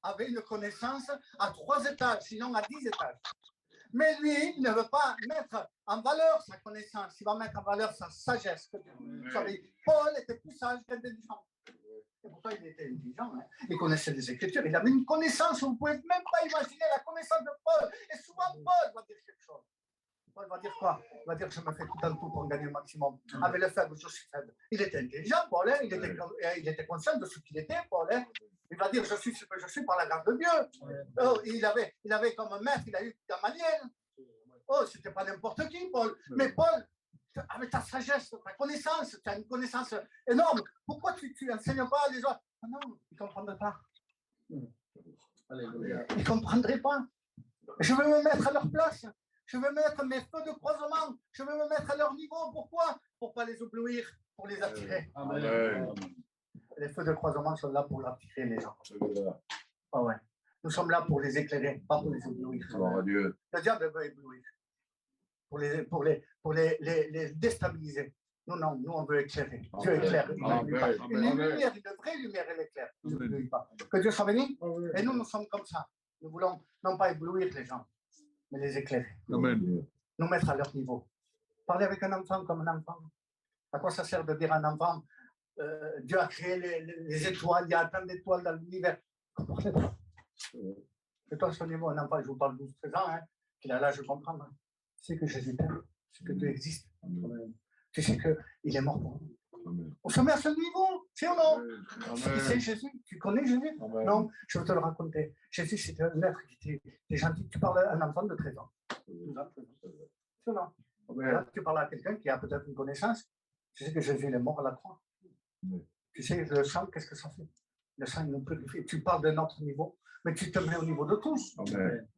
avait une connaissance à 3 étages, sinon à 10 étages. Mais lui, il ne veut pas mettre en valeur sa connaissance, il va mettre en valeur sa sagesse. Vous savez, Paul était plus sage qu'intelligent. Et pourquoi il était intelligent? Hein? Il connaissait les Écritures, il avait une connaissance, vous ne pouvez même pas imaginer la connaissance de Paul. Et souvent, Paul va dire quelque chose. Paul va dire quoi? Il va dire, je me fais tout en tout pour gagner le maximum. Avec le faible, je suis faible. Il était intelligent, Paul, hein? il était conscient de ce qu'il était, Paul. Hein? Il va dire, je suis ce que je suis par la grâce de Dieu. Oh, il avait comme maître, il a eu Gamaliel. Oh, c'était pas n'importe qui, Paul. Mais Paul, avec ta sagesse, ta connaissance, tu as une connaissance énorme. Pourquoi tu n'enseignes pas à les autres? Ah non, ils ne comprendraient pas. Ils ne comprendraient pas. Je vais me mettre à leur place. Je vais mettre mes feux de croisement. Je vais me mettre à leur niveau. Pourquoi? Pour ne pas les éblouir, pour les attirer. Amen. Les feux de croisement sont là pour attirer les gens. Ah ouais. Nous sommes là pour les éclairer, pas pour les éblouir. Le diable veut éblouir. Pour les déstabiliser. Nous, non, nous, on veut éclairer. Dieu éclaire. Une lumière, une vraie lumière, elle éclaire. Que Dieu soit béni. Et nous sommes comme ça. Nous voulons non pas éblouir les gens, mais les éclairer. Amen. Nous mettre à leur niveau. Parler avec un enfant comme un enfant. À quoi ça sert de dire à un enfant, Dieu a créé les étoiles, il y a tant d'étoiles dans l'univers. C'est toi, son niveau, un enfant, je vous parle de 12-13 ans, hein, qu'il a l'âge de comprendre. Hein. Tu sais que Jésus t'aime, tu sais que Dieu existe. Amen. Tu sais qu'il est mort pour nous. Amen. On se met à ce niveau, c'est ou non? Tu sais Jésus, tu connais Jésus? Amen. Non, je vais te le raconter. Jésus, c'était un être qui était gentil. Tu parles à un enfant de 13 ans. C'est ou non? Là, tu parles à quelqu'un qui a peut-être une connaissance. Tu sais que Jésus est mort à la croix. Amen. Tu sais, le sang, qu'est-ce que ça fait? Le sang, il nous purifie. Tu parles d'un autre niveau, mais tu te mets au niveau de tous. Amen.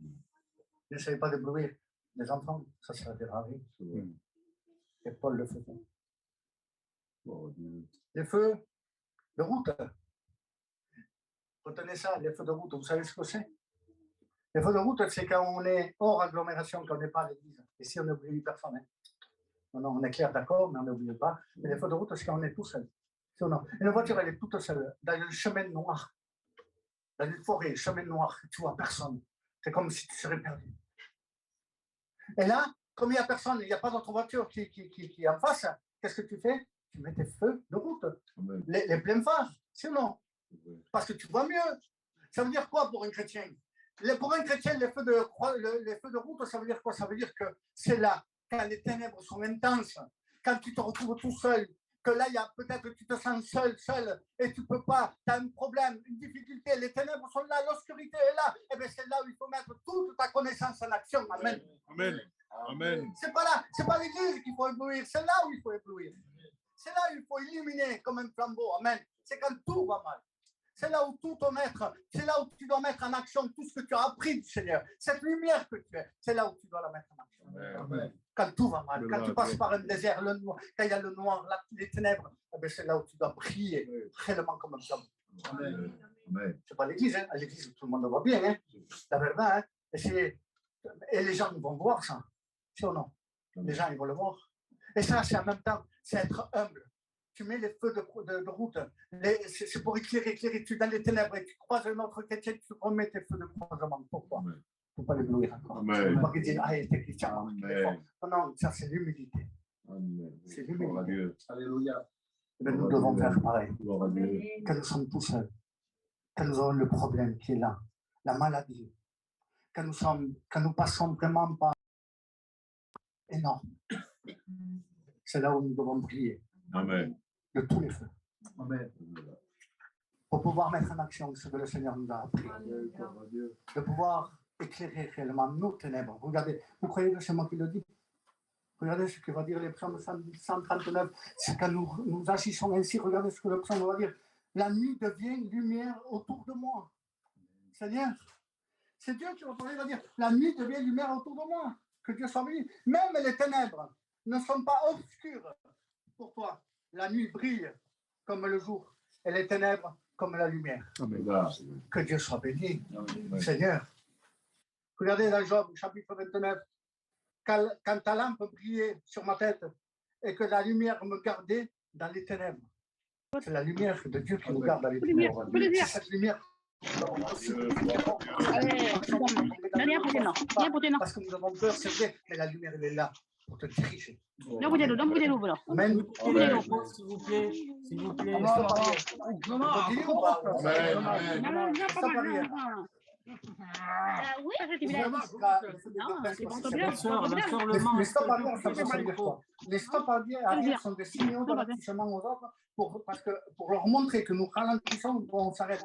N'essayez pas d'éblouir les enfants, ça servira à rien. Et Paul le faisait. Les feux de route. Retenez ça, les feux de route, vous savez ce que c'est? Les feux de route, c'est quand on est hors agglomération, quand on n'est pas à l'église. Et si on n'oublie personne. Hein. Non, on est clair, d'accord, mais on n'oublie pas. Mais les feux de route, c'est quand on est tout seul. Une voiture, elle est toute seule, dans le chemin noir, dans une forêt, chemin noir, tu vois personne. C'est comme si tu serais perdu. Et là, comme il n'y a personne, il n'y a pas d'autre voiture qui est en face, qu'est-ce que tu fais? Tu mets tes feux de route, les pleins phares, sinon. Parce que tu vois mieux. Ça veut dire quoi pour un chrétien? Pour un chrétien, les feux de route, ça veut dire quoi? Ça veut dire que c'est là, quand les ténèbres sont intenses, quand tu te retrouves tout seul, que là, il y a peut-être tu te sens seul, et tu ne peux pas, tu as un problème, une difficulté, les ténèbres sont là, l'obscurité est là, et bien c'est là où il faut mettre toute ta connaissance en action. Amen. Amen. Amen. C'est pas là, c'est pas l'église qu'il faut éblouir, c'est là où il faut éblouir. C'est là où il faut illuminer comme un flambeau. Amen. C'est quand tout va mal. C'est là où tout ton être, c'est là où tu dois mettre en action tout ce que tu as appris du Seigneur. Cette lumière que tu es, c'est là où tu dois la mettre en action. Amen. Quand tout va mal, quand tu passes par un désert, le noir, quand il y a le noir, les ténèbres, c'est là où tu dois prier réellement comme un homme. C'est pas l'église, hein. À l'église, tout le monde le voit bien, hein. La verdad, hein. Et les gens vont voir ça, si ou non? Les gens, ils vont le voir. Et ça, c'est en même temps, c'est être humble. Tu mets les feux de route, c'est pour éclairer. Tu es dans les ténèbres et tu croises un autre chrétien, tu remets tes feux de croisement. Pourquoi? Il ne faut pas l'éblouir encore. Il ne faut pas qu'il dise, ah, il était chrétien. Non, ça, c'est l'humilité. C'est l'humilité. Alléluia. Nous devons faire pareil. Que nous sommes tout seuls. Que nous avons le problème qui est là, la maladie. Que nous passons vraiment par énorme. C'est là où nous devons prier. Amen. De tous les feux. Amen. Pour pouvoir mettre en action ce que le Seigneur nous a appris. De pouvoir éclairer réellement nos ténèbres. Regardez, vous croyez que c'est moi qui le dis? Regardez ce que va dire les psaumes 139. C'est quand nous agissons ainsi, regardez ce que le psaume va dire. La nuit devient lumière autour de moi. Seigneur, c'est Dieu qui va parler, il va dire, la nuit devient lumière autour de moi. Que Dieu soit béni. Même les ténèbres ne sont pas obscures pour toi. La nuit brille comme le jour et les ténèbres comme la lumière. Amen. Que Dieu soit béni. Amen. Seigneur. Regardez dans Job, chapitre 29. Quand ta lampe brillait sur ma tête et que la lumière me gardait dans les ténèbres. C'est la lumière de Dieu qui nous garde dans les ténèbres. C'est cette lumière. Parce que nous avons peur, c'est vrai, mais la lumière, elle est là pour te diriger. Amen. S'il vous plaît. S'il vous plaît. Oui, les stop arrière sont des signaux de ralentissement aux autres pour leur montrer que nous ralentissons, on s'arrête.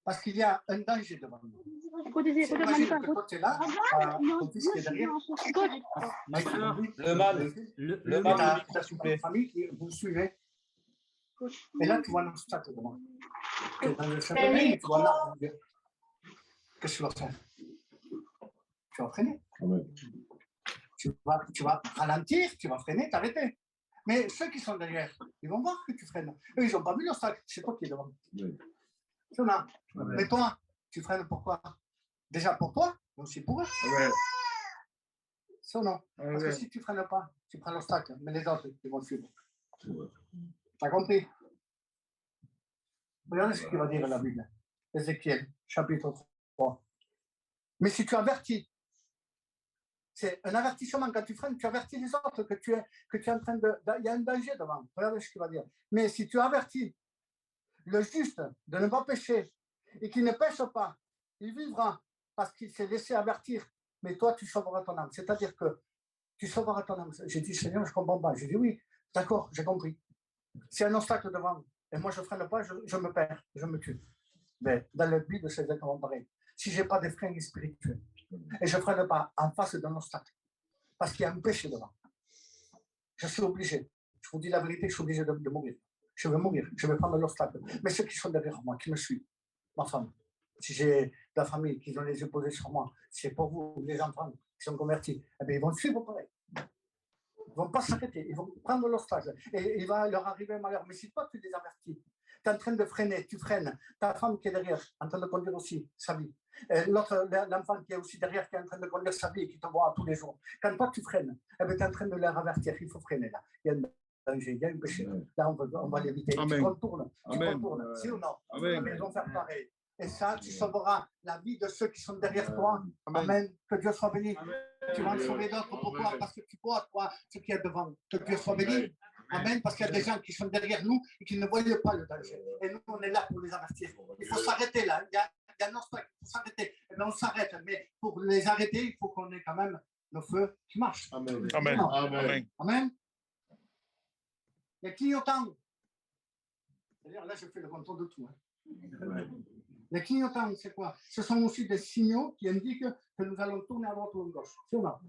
Parce qu'il y a un danger devant nous. Imagine que toi, tu es là, ton fils qui est derrière. Le mal, s'il vous plaît. Famille qui vous suivez. Et là, tu vois l'obstacle devant. Tu es dans le chemin, tu vois là. Qu'est-ce que tu vas faire? Tu vas freiner. Tu vas ralentir, tu vas freiner, t'arrêter. Mais ceux qui sont derrière, ils vont voir que tu freines. Eux, ils n'ont pas vu l'obstacle, c'est toi qui es devant. Mais toi, tu freines pourquoi? Déjà pour toi, mais aussi pour eux. C'est ou non? Parce que si tu ne freines pas, tu prends l'obstacle, mais les autres, ils vont suivre. Tu as compris? Regardez ce qu'il va dire la Bible. Ézéchiel, chapitre 3. Mais si tu avertis, c'est un avertissement, quand tu freines, tu avertis les autres que tu es en train de... Il y a un danger devant. Regardez ce qu'il va dire. Mais si tu avertis le juste de ne pas pécher et qu'il ne pêche pas, il vivra parce qu'il s'est laissé avertir. Mais toi, tu sauveras ton âme. C'est-à-dire que tu sauveras ton âme. J'ai dit, Seigneur, je ne comprends pas. J'ai dit, oui, d'accord, j'ai compris. C'est un obstacle devant. Et moi, je ne freine pas, je me perds, je me tue. Mais dans le but de ces exactement pareil. Si je n'ai pas de frein spirituel et je ne freine pas en face d'un obstacle, parce qu'il y a un péché devant, je suis obligé. Je vous dis la vérité, je suis obligé de mourir. Je vais mourir, je vais prendre l'obstacle. Mais ceux qui sont derrière moi, qui me suivent, ma femme, si j'ai de la famille qui ont les yeux posés sur moi, c'est pour vous, les enfants qui sont convertis, eh bien, ils vont suivre pareil. Ils ne vont pas s'arrêter, ils vont prendre l'obstacle et il va leur arriver un malheur. Mais si toi, tu les avertis, tu es en train de freiner, tu freines, ta femme qui est derrière, en train de conduire aussi sa vie, l'autre, l'enfant qui est aussi derrière, qui est en train de conduire sa vie et qui te voit tous les jours. Quand toi, tu freines, eh bien, tu es en train de leur avertir, il faut freiner là. Il y a un danger, il y a un péché. Là, on va l'éviter. Tu contournes, si ou non? Amen. Ils vont faire pareil. Et ça, tu sauveras la vie de ceux qui sont derrière toi. Amen. Que Dieu soit béni. Amen. Tu vas en sauver d'autres pour toi, parce que tu vois, toi, ce qu'il y a devant. Que Dieu soit béni. Amen. Parce qu'il y a des gens qui sont derrière nous et qui ne voyaient pas le danger. Et nous, on est là pour les avertir. Il faut s'arrêter là. Il y a un obstacle, il faut s'arrêter. Et bien, on s'arrête. Mais pour les arrêter, il faut qu'on ait quand même le feu qui marche. Amen. Amen. Amen. Amen. Les clignotants. C'est-à-dire, là, je fais le contrôle de tout. Les clignotants, c'est quoi? Ce sont aussi des signaux qui indiquent que nous allons tourner à droite ou à gauche. C'est ou non?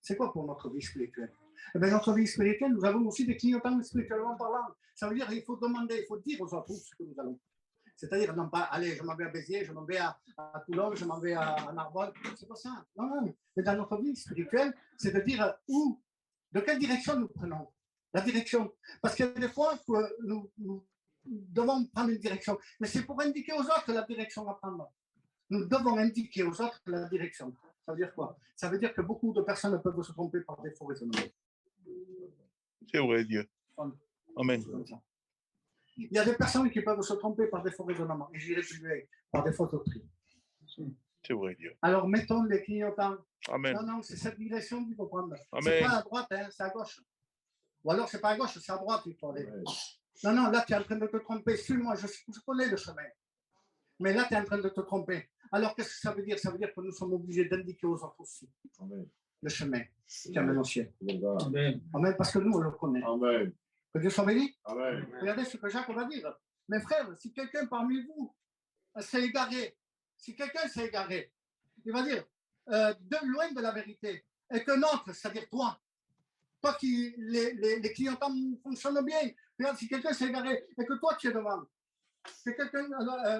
C'est quoi pour notre vie spirituelle? Eh bien, notre vie spirituelle, nous avons aussi des clignotants spirituellement parlant. Ça veut dire qu'il faut demander, il faut dire aux autres ce que nous allons. C'est-à-dire, non pas, allez, je m'en vais à Béziers, je m'en vais à Toulon, je m'en vais à Narbonne. C'est pas ça. Non, non. Mais dans notre vie spirituelle, c'est de dire où, de quelle direction nous prenons. La direction. Parce que des fois, nous devons prendre une direction. Mais c'est pour indiquer aux autres la direction à prendre. Nous devons indiquer aux autres la direction. Ça veut dire quoi? Ça veut dire que beaucoup de personnes peuvent se tromper par des faux raisonnements. C'est vrai, Dieu. Amen. Il y a des personnes qui peuvent se tromper par des faux raisonnements, et j'irai plus loin, par des fausses doctrines. C'est vrai, Dieu. Alors mettons les clignotants. Amen. Non, non, c'est cette direction qu'il faut prendre. Amen. C'est pas à droite, hein, c'est à gauche. Ou alors c'est pas à gauche, c'est à droite qu'il faut aller. Non, non, là tu es en train de te tromper. Suis-moi, je connais le chemin. Mais là tu es en train de te tromper. Alors qu'est-ce que ça veut dire? Ça veut dire que nous sommes obligés d'indiquer aux autres aussi le chemin qui amène au ciel. Amen. Amen, parce que nous on le connaît. Amen. Que Dieu soit béni. Amen. Regardez ce que Jacques va dire. Mes frères, si quelqu'un parmi vous s'est égaré, il va dire de loin de la vérité, et que notre, c'est-à-dire toi qui les clientants fonctionnent bien, regarde, si quelqu'un s'est égaré et que toi tu es devant, que quelqu'un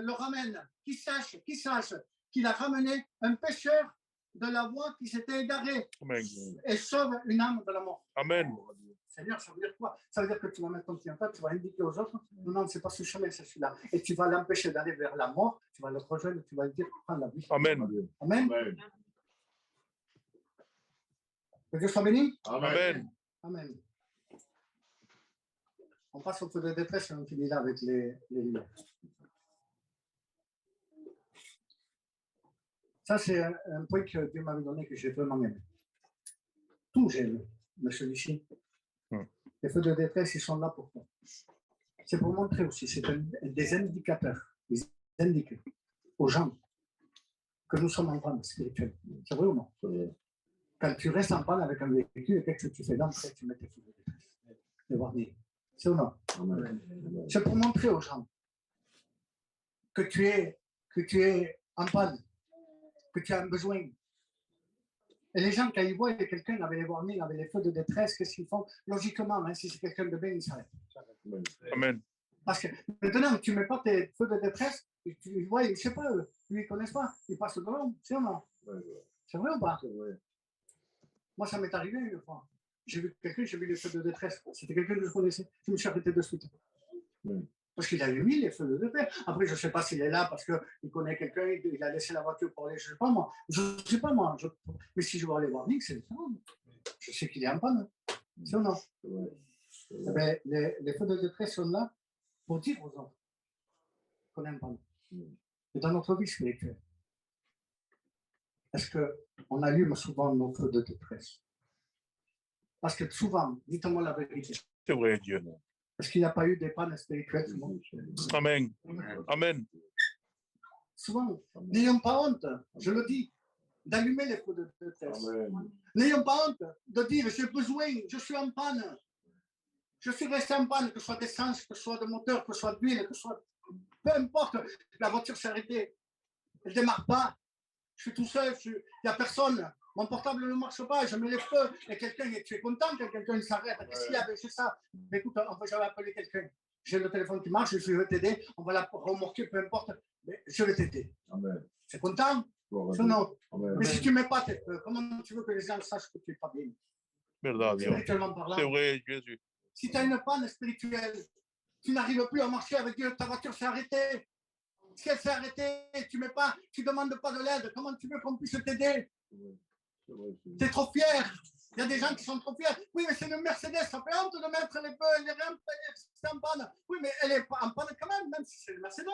le ramène, qu'il sache qu'il a ramené un pécheur de la voie qui s'était égaré Amen. et sauve une âme de la mort. Amen. Seigneur, ça veut dire quoi? Ça veut dire que tu vas mettre ton pied en tête, tu vas indiquer aux autres, non, c'est pas ce chemin, c'est celui-là. Et tu vas l'empêcher d'aller vers la mort, tu vas le rejoindre, tu vas lui dire, prends la vie. Amen. Amen. Amen. Que Dieu soit béni. Amen. Amen. On passe au feu de détresse et on finit là avec les liens. Ça, c'est un point que Dieu m'avait donné que j'ai vraiment aimé. Tout j'ai aimé, mais celui-ci. Les feux de détresse, ils sont là pour toi. C'est pour montrer aussi, c'est des indicateurs, des indiquer aux gens que nous sommes en panne spirituelle. C'est vrai ou non? Quand tu restes en panne avec un véhicule, qu'est-ce que tu fais d'entrée? Tu mets tes feux de détresse. Les warnings. C'est ou non? C'est pour montrer aux gens que tu es en panne, que tu as un besoin. Et les gens, quand ils voient quelqu'un avec les warnings, avec les feux de détresse, qu'est-ce qu'ils font? Logiquement, hein, si c'est quelqu'un de bien, ils s'arrêtent. Amen. Parce que maintenant, tu ne mets pas tes feux de détresse, et tu vois, je ne sais pas, ils ne connaissent pas, ils passent devant, c'est ou non? C'est vrai ou pas? Moi, ça m'est arrivé une fois. J'ai vu quelqu'un, j'ai vu les feux de détresse. C'était quelqu'un que je connaissais. Je me suis arrêté de suite. Parce qu'il avait mis les feux de détresse. Après, je ne sais pas s'il est là parce qu'il connaît quelqu'un, il a laissé la voiture pour aller, je ne sais pas moi. Je ne sais pas moi. Mais si je vois les warnings, c'est différent. Je sais qu'il est en panne. C'est ou non? Eh bien, les feux de détresse sont là pour dire aux autres qu'on est en panne. Et dans notre vie spirituelle, est-ce qu'on allume souvent nos feux de détresse? Parce que souvent, dites-moi la vérité. C'est vrai, Dieu. Est-ce qu'il n'y a pas eu des pannes spirituelles souvent? Amen. Amen. Souvent, n'ayons pas honte, je le dis, d'allumer les feux de détresse. N'ayons pas honte de dire j'ai besoin, je suis en panne. Je suis resté en panne, que ce soit d'essence, que ce soit de moteur, que ce soit d'huile, que ce soit. Peu importe, la voiture s'est arrêtée. Elle ne démarre pas. Je suis tout seul, il n'y a personne. Mon portable ne marche pas, je mets les feux. Et quelqu'un, tu es content que quelqu'un s'arrête. Qu'est-ce qu'il y a? C'est ça. Mais écoute, j'avais appelé quelqu'un. J'ai le téléphone qui marche, je vais t'aider. On va la remorquer, peu importe. Mais je vais t'aider. C'est content? Non. Mais si tu ne mets pas tes feux, comment tu veux que les gens sachent que tu n'es pas bien? Spirituellement parlant. C'est vrai, Jésus. Si tu as une panne spirituelle, tu n'arrives plus à marcher avec Dieu, ta voiture s'est arrêtée. Si elle s'est arrêtée, tu ne demandes pas de l'aide, comment tu veux qu'on puisse t'aider? Tu es trop fier. Il y a des gens qui sont trop fiers. Oui, mais c'est une Mercedes, ça fait honte de mettre les feux, les rampes, c'est en panne. Oui, mais elle est en panne quand même si c'est une Mercedes.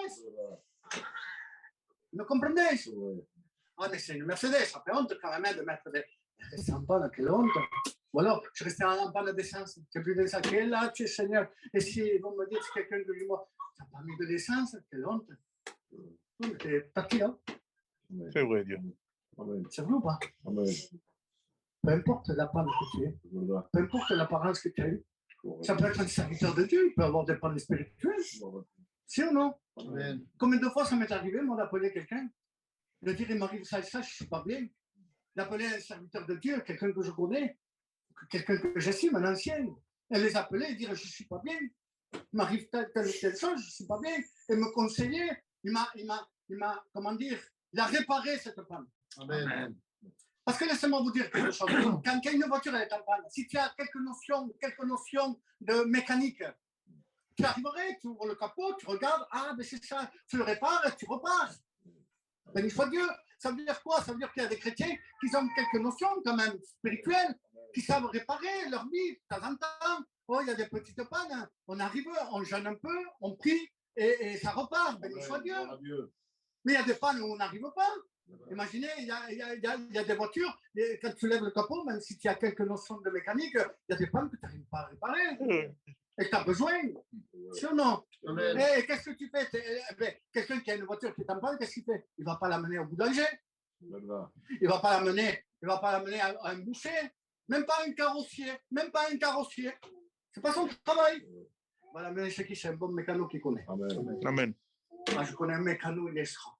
Vous comprenez? Ah, mais c'est une Mercedes, ça fait honte quand même de mettre des. C'est en panne, quelle honte. Ou alors, je restais en panne d'essence. Tu n'as plus d'essence. Quel là, tu es Seigneur. Et si ils vont me dire, c'est quelqu'un que je vois, tu n'as pas mis de l'essence, quelle honte. Oui, mais tu es parti, hein? C'est vrai, Dieu. C'est vrai ou pas? Peu importe la panne que tu es, peu importe l'apparence que tu as eue, ça peut être un serviteur de Dieu, il peut avoir des pannes spirituelles. Si ou non? Combien de fois ça m'est arrivé, moi, d'appeler quelqu'un, de dire il m'arrive ça et ça, je ne suis pas bien. D'appeler un serviteur de Dieu, quelqu'un que je connais, quelqu'un que j'estime, un ancien, et les appeler et dire je ne suis pas bien. Il m'arrive telle ou telle chose, je ne sais pas bien. Et me conseiller, il m'a, comment dire, il a réparé cette panne. Amen. Parce que laissez-moi vous dire quelque chose. Quand une voiture est en panne, si tu as quelques notions de mécanique, tu arriverais, tu ouvres le capot, tu regardes, ah, ben c'est ça, tu le répares et tu repars. Ben, une fois Dieu, ça veut dire quoi? Ça veut dire qu'il y a des chrétiens qui ont quelques notions quand même spirituelles, qui savent réparer leur vie de temps en temps. Oh, il y a des petites pannes, on arrive, on jeûne un peu, on prie et ça repart. Ben, une fois Dieu. Mais il y a des pannes où on n'arrive pas. Imaginez, il y a des voitures, et quand tu lèves le capot, même si tu as quelques notions de mécanique, il y a des pannes que tu n'arrives pas à réparer. Et tu as besoin. C'est ou non? Et qu'est-ce que tu fais? Quelqu'un qui a une voiture qui est en panne, qu'est-ce qu'il fait? Il ne va pas l'amener au boulanger. Il ne va pas l'amener à un boucher. Même pas un carrossier. C'est pas son travail. Il va l'amener chez qui? C'est un bon mécano qui connaît. Amen. Moi, je connais un mécano, il est sera.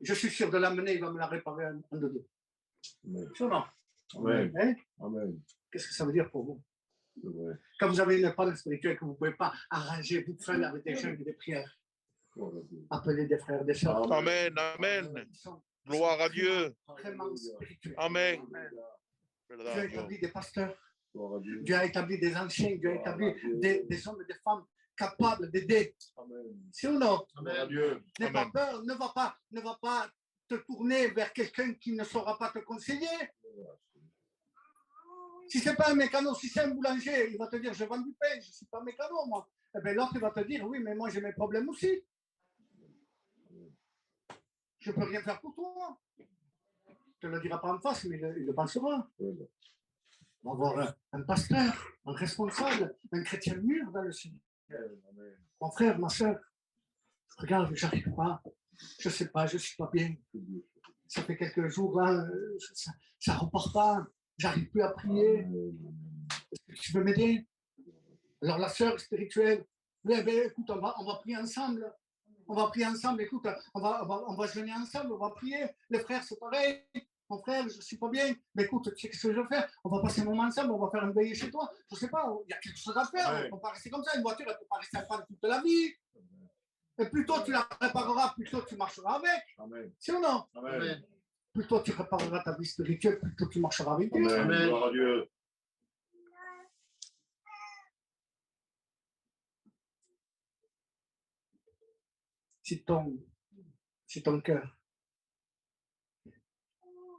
Je suis sûr de l'amener, il va me la réparer en deux. C'est ou non? Amen. Qu'est-ce que ça veut dire pour vous? Quand vous avez une panne spirituelle que vous ne pouvez pas arranger vous seul avec des jeûnes et des prières, appelez des frères, des sœurs. Amen. Amen. Gloire à Dieu. Vraiment spirituels. Amen. Dieu a établi des pasteurs. Dieu a établi des anciens. Dieu a établi des hommes et des femmes capables d'aider. C'est ou non? N'aie pas peur, ne va pas te tourner vers quelqu'un qui ne saura pas te conseiller. Si ce n'est pas un mécano, si c'est un boulanger, il va te dire, je vends du pain, je ne suis pas mécano, moi. Et bien l'autre, il va te dire, oui, mais moi, j'ai mes problèmes aussi. Je ne peux rien faire pour toi. Il ne te le dira pas en face, mais il le pensera. On va avoir un pasteur, un responsable, un chrétien mûr dans le Seigneur. Mon frère, ma soeur, regarde, je n'arrive pas. Je ne sais pas, je ne suis pas bien. Ça fait quelques jours, là, ça ne repart pas. J'arrive plus à prier. Tu veux m'aider? Alors la sœur spirituelle, écoute, on va prier ensemble. On va prier ensemble, écoute, on va jeûner ensemble, on va prier. Les frères, c'est pareil. Mon frère, je ne suis pas bien. Mais écoute, tu sais ce que je vais faire? On va passer un moment ensemble, on va faire un veillée chez toi. Je ne sais pas, il y a quelque chose à faire. On ne peut pas rester comme ça. Une voiture, elle ne peut pas rester en panne toute la vie. Et plus tôt tu la répareras, plus tôt tu marcheras avec. C'est ou non? Amen. Plus tôt tu répareras ta vie spirituelle, plus tôt tu marcheras avec Dieu. Amen. Gloire à Dieu. Si ton cœur,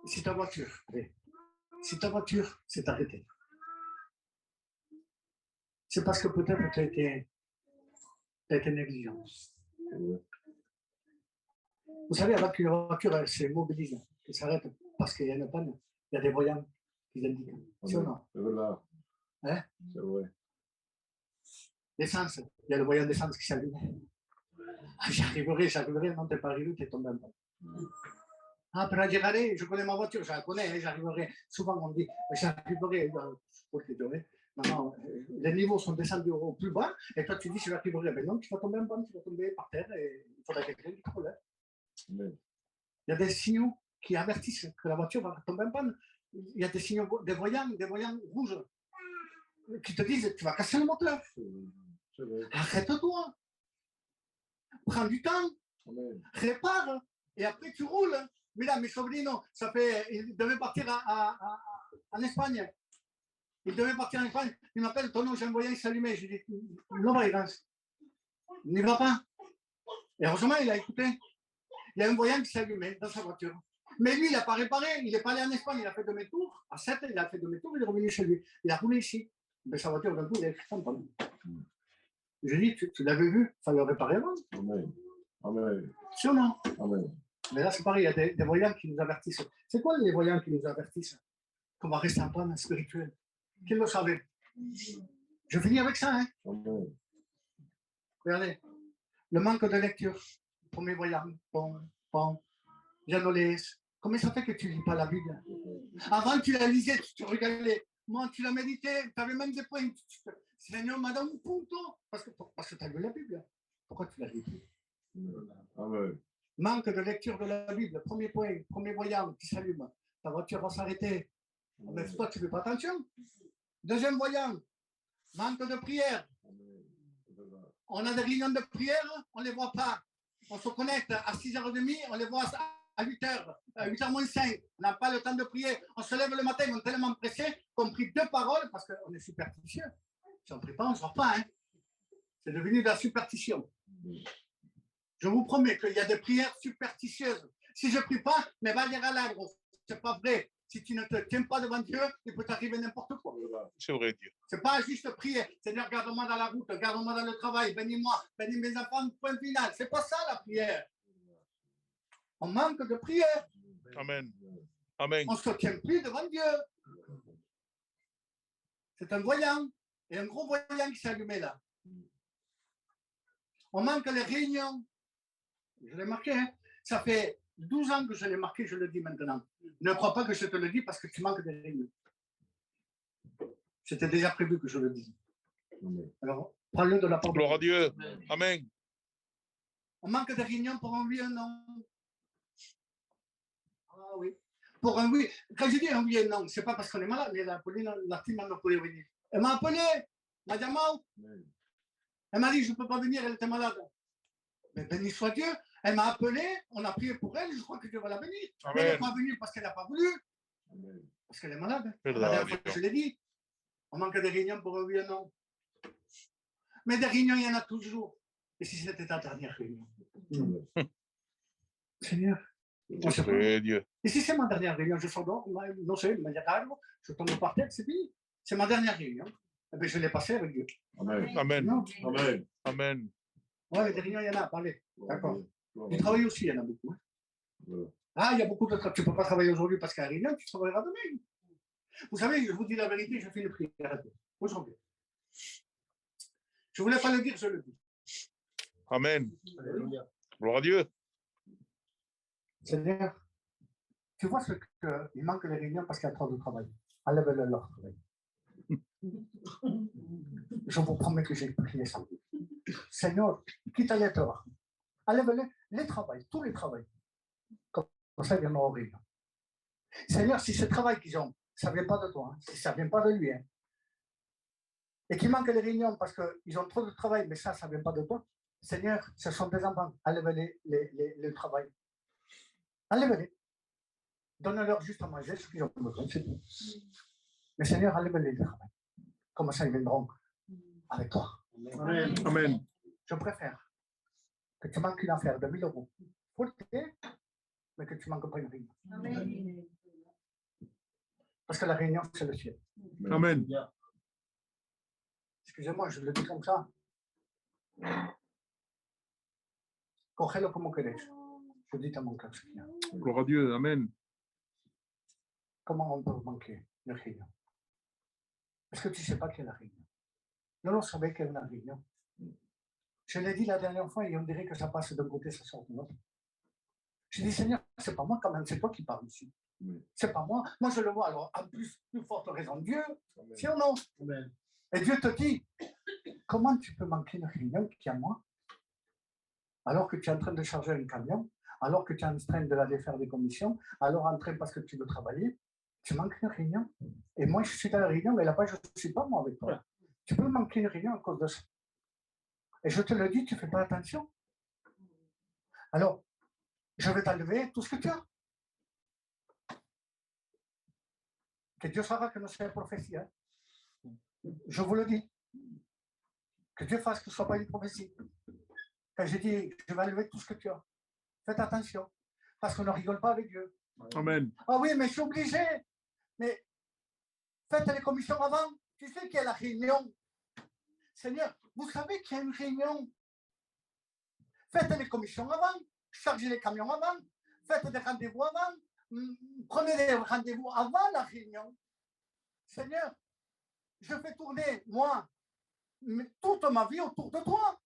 si ta voiture s'est arrêtée, c'est parce que peut-être tu as été négligent. Vous savez, avant qu'une voiture elle se mobilise, qu'elle s'arrête parce qu'il y a une panne, il y a des voyants qui l'indiquent. C'est ou non? Hein? C'est vrai. L'essence, il y a le voyant d'essence qui s'allume. Ah, j'arriverai, non, t'es pas arrivé, t'es tombé en panne. Ah, per arrivare, je connais ma voiture, je la connais, j'arriverai. Souvent, on dit, j'arriverai. Non, les niveaux sont descendus au plus bas, et toi, tu dis, je l'arriverai. Ben non, tu vas tomber en panne, tu vas tomber par terre, et il faudra quelqu'un qui te relève. Il y a des signaux qui avertissent que la voiture va tomber en panne. Il y a des signaux, des voyants rouges, qui te disent, tu vas casser le moteur. Arrête-toi. Prends du temps. Répare. Et après, tu roules. Mais là, mes sobrinos, ils devaient partir en Espagne. Il m'appelle, ton nom, j'ai un voyant qui s'allumait. Je lui dis, non, il n'y va pas. Et heureusement, il a écouté. Il y a un voyant qui s'allumait dans sa voiture. Mais lui, il n'a pas réparé. Il n'est pas allé en Espagne. Il a fait demi-tour. À 7, il a fait demi-tour. Il est revenu chez lui. Il a roulé ici. Mais sa voiture, d'un coup, il a écrit en panne. Je lui dis, tu l'avais vu, il fallait le réparer avant. Amen. C'est ou non? Amen. Mais là, c'est pareil, il y a des voyants qui nous avertissent. C'est quoi les voyants qui nous avertissent? Qu'on va rester en panne spirituelle. Qui le savait? Je finis avec ça, hein? Amen. Regardez, le manque de lecture. Premier voyant, bon, Janolès. Comment ça fait que tu ne lis pas la Bible? Avant, tu la lisais, tu regardais. Moi, tu la méditais, tu avais même des points. Seigneur, madame, punto. Parce que tu as lu la Bible. Pourquoi tu la lis? Amen. Manque de lecture de la Bible. Premier point, premier voyant qui s'allume. Ta voiture va s'arrêter. Mais toi, tu ne fais pas attention. Deuxième voyant, manque de prière. On a des réunions de prière, on ne les voit pas. On se connecte à 6h30, on les voit à 8h, 8h moins 5. On n'a pas le temps de prier. On se lève le matin, on est tellement pressé qu'on prie 2 paroles parce qu'on est superstitieux. Si on ne prie pas, on ne sort pas. Hein. C'est devenu de la superstition. Je vous promets qu'il y a des prières superstitieuses. Si je ne prie pas, mais va dire à l'arbre, c'est pas vrai. Si tu ne te tiens pas devant Dieu, il peut t'arriver n'importe quoi. C'est vrai, Dieu. C'est pas juste prier. Seigneur, garde-moi dans la route, garde-moi dans le travail, bénis-moi, bénis mes enfants, point final. C'est pas ça la prière. On manque de prière. Amen. Amen. On ne se tient plus devant Dieu. C'est un voyant. Et un gros voyant qui s'est allumé là. On manque les réunions. Je l'ai marqué, hein. Ça fait 12 ans que je l'ai marqué, je le dis maintenant. Ne crois pas que je te le dis parce que tu manques des réunions. C'était déjà prévu que je le dise. Alors, prends-le de la part de Gloire à Dieu. Amen. On manque de réunions pour un oui ou un non. Ah oui. Pour un oui. Quand je dis un oui et un non, c'est pas parce qu'on est malade, mais la team m'a appelé venir. Elle m'a appelé, m'a dit elle m'a dit, je ne peux pas venir, elle était malade. Mais béni soit Dieu, elle m'a appelé, on a prié pour elle, je crois que Dieu va la bénir. Mais elle n'est pas venue parce qu'elle n'a pas voulu. Parce qu'elle est malade. La dernière fois que je l'ai dit, on manque des réunions pour un oui et un non. Mais des réunions, il y en a toujours. Et si c'était ta dernière réunion? Seigneur, C'est vrai, Dieu. et si c'est ma dernière réunion, je sors dehors, non c'est, je tombe par terre, c'est fini. C'est ma dernière réunion. Eh bien, je l'ai passée avec Dieu. Amen. Amen. Non. Amen. Amen. Ouais, des réunions, il y en a, parlez. D'accord. Du travail aussi, il y en a beaucoup. Hein. Ah, il y a beaucoup de travail. Tu ne peux pas travailler aujourd'hui parce qu'il y a réunion, tu travailleras demain. Vous savez, je vous dis la vérité, je fais une prière aujourd'hui. Je ne voulais pas le dire, je le dis. Amen. Alléluia. Gloire à Dieu. Seigneur, tu vois ce qu'il manque les réunions parce qu'il y a trop de travail. Enlève-le leur travail. Je vous promets que j'ai prié ça. Seigneur, quitte à l'être, enlève-le les travails, tous les travails. Comme ça, il y en aura réunion. Seigneur, si ce travail qu'ils ont, ça ne vient pas de toi, hein, si ça ne vient pas de lui, hein, et qu'il manque les réunions parce qu'ils ont trop de travail, mais ça ne vient pas de toi. Seigneur, ce sont des enfants, enlève-les le travail. Enlève-les. Donne-leur juste à manger ce qu'ils ont besoin, c'est tout. Mais Seigneur, enlève-les le travail. Comme ça, ils viendront avec toi. Amen. Amen. Je préfère que tu manques une affaire de 1 000 euros pour le payer, mais que tu ne manques pas une réunion. Amen. Parce que la réunion, c'est le ciel. Amen. Excusez-moi, je le dis comme ça. Cógelo como querés. Je dis à mon cœur, Seigneur. Gloire à Dieu. Amen. Comment on peut manquer une réunion? Est-ce que tu ne sais pas qu'il y a la réunion? Non, on savait qu'il y a une réunion. Je l'ai dit la dernière fois et on dirait que ça passe d'un côté, ça sort de l'autre. J'ai dit, Seigneur, c'est pas moi quand même, c'est toi qui parles ici. C'est pas moi. Moi, je le vois. Alors, en plus forte raison, Dieu, si ou non? Amen. Et Dieu te dit, comment tu peux manquer une réunion qui est à moi, alors que tu es en train de charger un camion, alors que tu es en train de aller faire des commissions, alors en train parce que tu veux travailler, tu manques une réunion. Et moi, je suis dans la réunion, mais là-bas, je ne suis pas moi avec toi. Tu peux manquer une réunion à cause de ça. Et je te le dis, tu ne fais pas attention. Alors, je vais t'enlever tout ce que tu as. Que Dieu saura que nous sommes prophétie. Hein? Je vous le dis. Que Dieu fasse que ce ne soit pas une prophétie. Quand je dis, je vais enlever tout ce que tu as. Faites attention. Parce qu'on ne rigole pas avec Dieu. Amen. Ah oui, mais je suis obligé. Mais faites les commissions avant. Tu sais qu'il y a la réunion. Seigneur, vous savez qu'il y a une réunion. Faites les commissions avant. Chargez les camions avant. Faites des rendez-vous avant. Prenez des rendez-vous avant la réunion. Seigneur, je fais tourner, moi, toute ma vie autour de toi.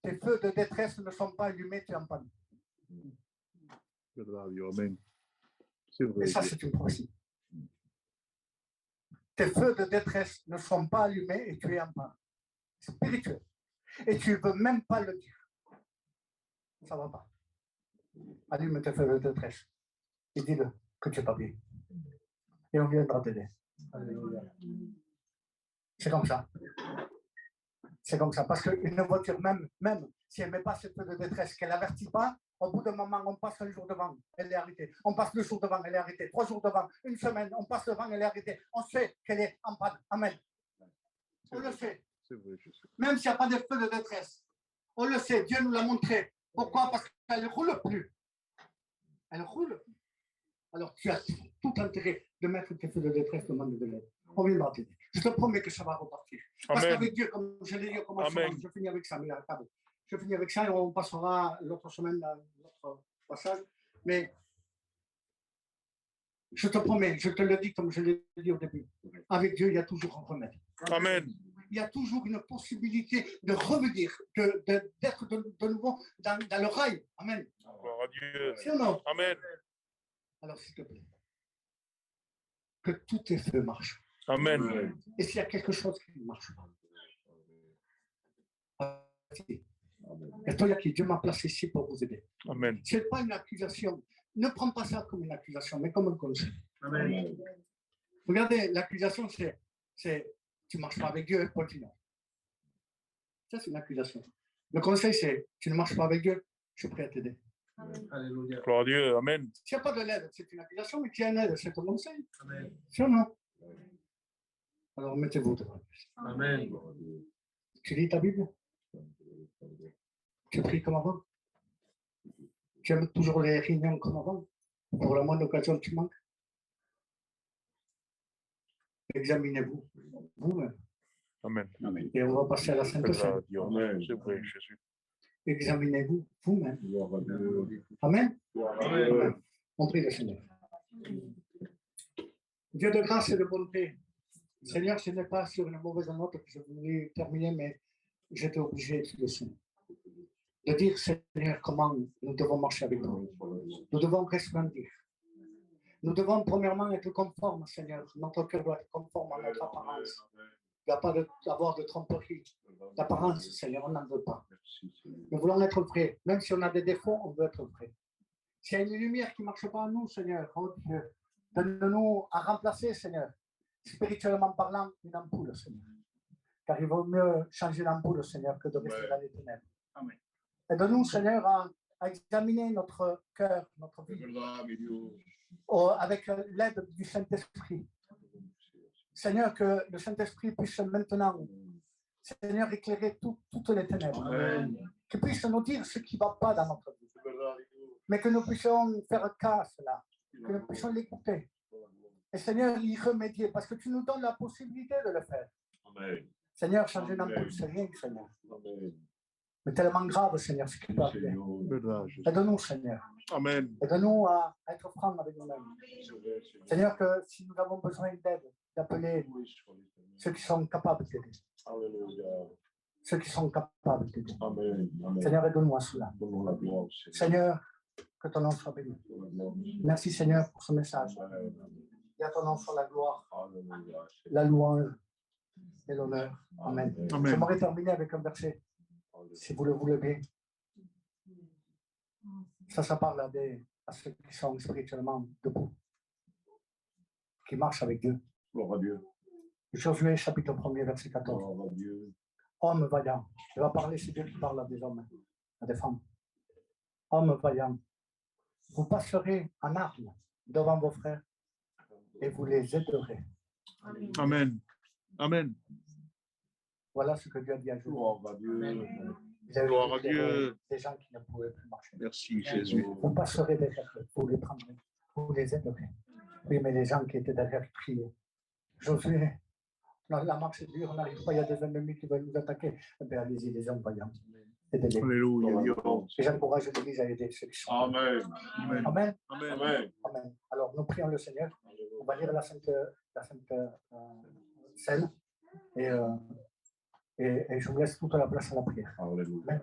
Tes feux de détresse ne sont pas allumés, tu es en panne. Amen. C'est vrai. Et ça, c'est une prophétie. Tes feux de détresse ne sont pas allumés et tu es en panne. Spirituel. Et tu ne veux même pas le dire. Ça ne va pas. Allume tes feux de détresse et dis-le que tu n'es pas bien. et on viendra t'aider. Alléluia. C'est comme ça. C'est comme ça. Parce qu'une voiture, même si elle ne met pas ce feu de détresse, qu'elle n'avertit pas, au bout d'un moment, on passe un jour devant, elle est arrêtée. On passe 2 jours devant, elle est arrêtée. 3 jours devant, une semaine, on passe devant, elle est arrêtée. On sait qu'elle est en panne. Amen. On le sait. Même s'il n'y a pas de feu de détresse. On le sait. Dieu nous l'a montré. Pourquoi? Parce qu'elle ne roule plus. Elle roule. Alors tu as tout intérêt de mettre tes feux de détresse, demander de l'aide. On viendra t'aider. Je te promets que ça va repartir. Parce qu'avec Dieu, comme je l'ai dit au commencement, je finis avec ça, mais je finis avec ça et on passera l'autre semaine à notre passage. Mais je te promets, je te le dis comme je l'ai dit au début, avec Dieu, il y a toujours un remède. Amen. Il y a toujours une possibilité de revenir, d'être de nouveau dans le rail. Amen. Gloire à Dieu. Si ou non? Amen. Alors, s'il te plaît, que tous tes feux marchent. Amen. Et s'il y a quelque chose qui ne marche pas, et toi, qui Dieu m'a placé ici pour vous aider. Amen. Ce n'est pas une accusation. Ne prends pas ça comme une accusation, mais comme un conseil. Amen. Regardez, l'accusation, c'est tu ne marches pas avec Dieu, continue. Ça, c'est une accusation. Le conseil, c'est tu ne marches pas avec Dieu, je suis prêt à t'aider. Alléluia. Gloire à Dieu. Amen. S'il n'y a pas de l'aide, c'est une accusation, mais qui a une aide, c'est un conseil. Amen. C'est ou non? Alors, mettez-vous devant. Amen. Tu lis ta Bible? Tu pries comme avant? Tu aimes toujours les réunions comme avant? Pour la moindre occasion, tu manques? Examinez-vous, vous-même. Amen. Et on va passer à la Sainte Seine. Amen. C'est vrai, Jésus. Examinez-vous vous-même. Amen. Amen. On prie le Seigneur. Dieu de grâce et de bonté. Seigneur, ce n'est pas sur une mauvaise note que je voulais terminer, mais j'étais obligé de le faire. De dire, Seigneur, comment nous devons marcher avec toi. Nous devons resplendir. Nous devons premièrement être conformes, Seigneur. Notre cœur doit être conforme à notre apparence. Il n'y a pas d'avoir de tromperie. L'apparence, Seigneur, on n'en veut pas. Nous voulons être vrais. Même si on a des défauts, on veut être vrais. S'il y a une lumière qui ne marche pas en nous, Seigneur, oh Dieu, donne-nous à remplacer, Seigneur, spirituellement parlant, une ampoule, Seigneur. Car il vaut mieux changer l'ampoule, Seigneur, que de rester dans les ténèbres. Amen. Aide-nous, Seigneur, à examiner notre cœur, notre vie, avec l'aide du Saint-Esprit. Seigneur, que le Saint-Esprit puisse maintenant, Seigneur, éclairer toutes les ténèbres. Amen. Qu'il puisse nous dire ce qui ne va pas dans notre vie. Mais que nous puissions faire cas à cela. Que nous puissions l'écouter. Et Seigneur, y remédier. Parce que tu nous donnes la possibilité de le faire. Amen. Seigneur, changer d'ampoule, c'est rien, Seigneur. Amen. Mais tellement grave, Seigneur, ce qui peut arriver. Aide-nous, Seigneur. Amen. Aide-nous à être francs avec nous-mêmes. Seigneur, que si nous avons besoin d'aide, d'appeler ceux qui sont capables d'aider. Ceux qui sont capables d'aider. Seigneur, aide-nous à cela. Seigneur, que ton nom soit béni. Merci, Seigneur, pour ce message. Et à ton nom soit la gloire, la louange et l'honneur. Amen. Amen. J'aimerais terminer avec un verset, si vous le voulez bien. Ça parle à ceux qui sont spirituellement debout, qui marchent avec Dieu. Josué, chapitre 1er, verset 14. Homme vaillant. Il va parler, c'est Dieu qui parle à des hommes, à des femmes. Homme vaillant. Vous passerez en armes devant vos frères et vous les aiderez. Amen. Amen. Voilà ce que Dieu a dit à Josué. Gloire à Dieu. Des gens qui ne pouvaient plus marcher. Merci, Jésus. Vous passerez derrière eux, vous les prendrez, vous les aiderez. Oui, mais les gens qui étaient derrière criaient. Josué, la marche est dure, on n'arrive pas, il y a des ennemis qui veulent nous attaquer. Eh bien, allez-y, les hommes vaillants. Aidez-les. Alléluia. Et j'encourage l'Église à aider ceux qui sont. Amen. Amen. Amen. Amen. Amen. Alors, nous prions le Seigneur. On va lire la Sainte Seine. Et je vous laisse toute la place à la prière. Alléluia. Amen.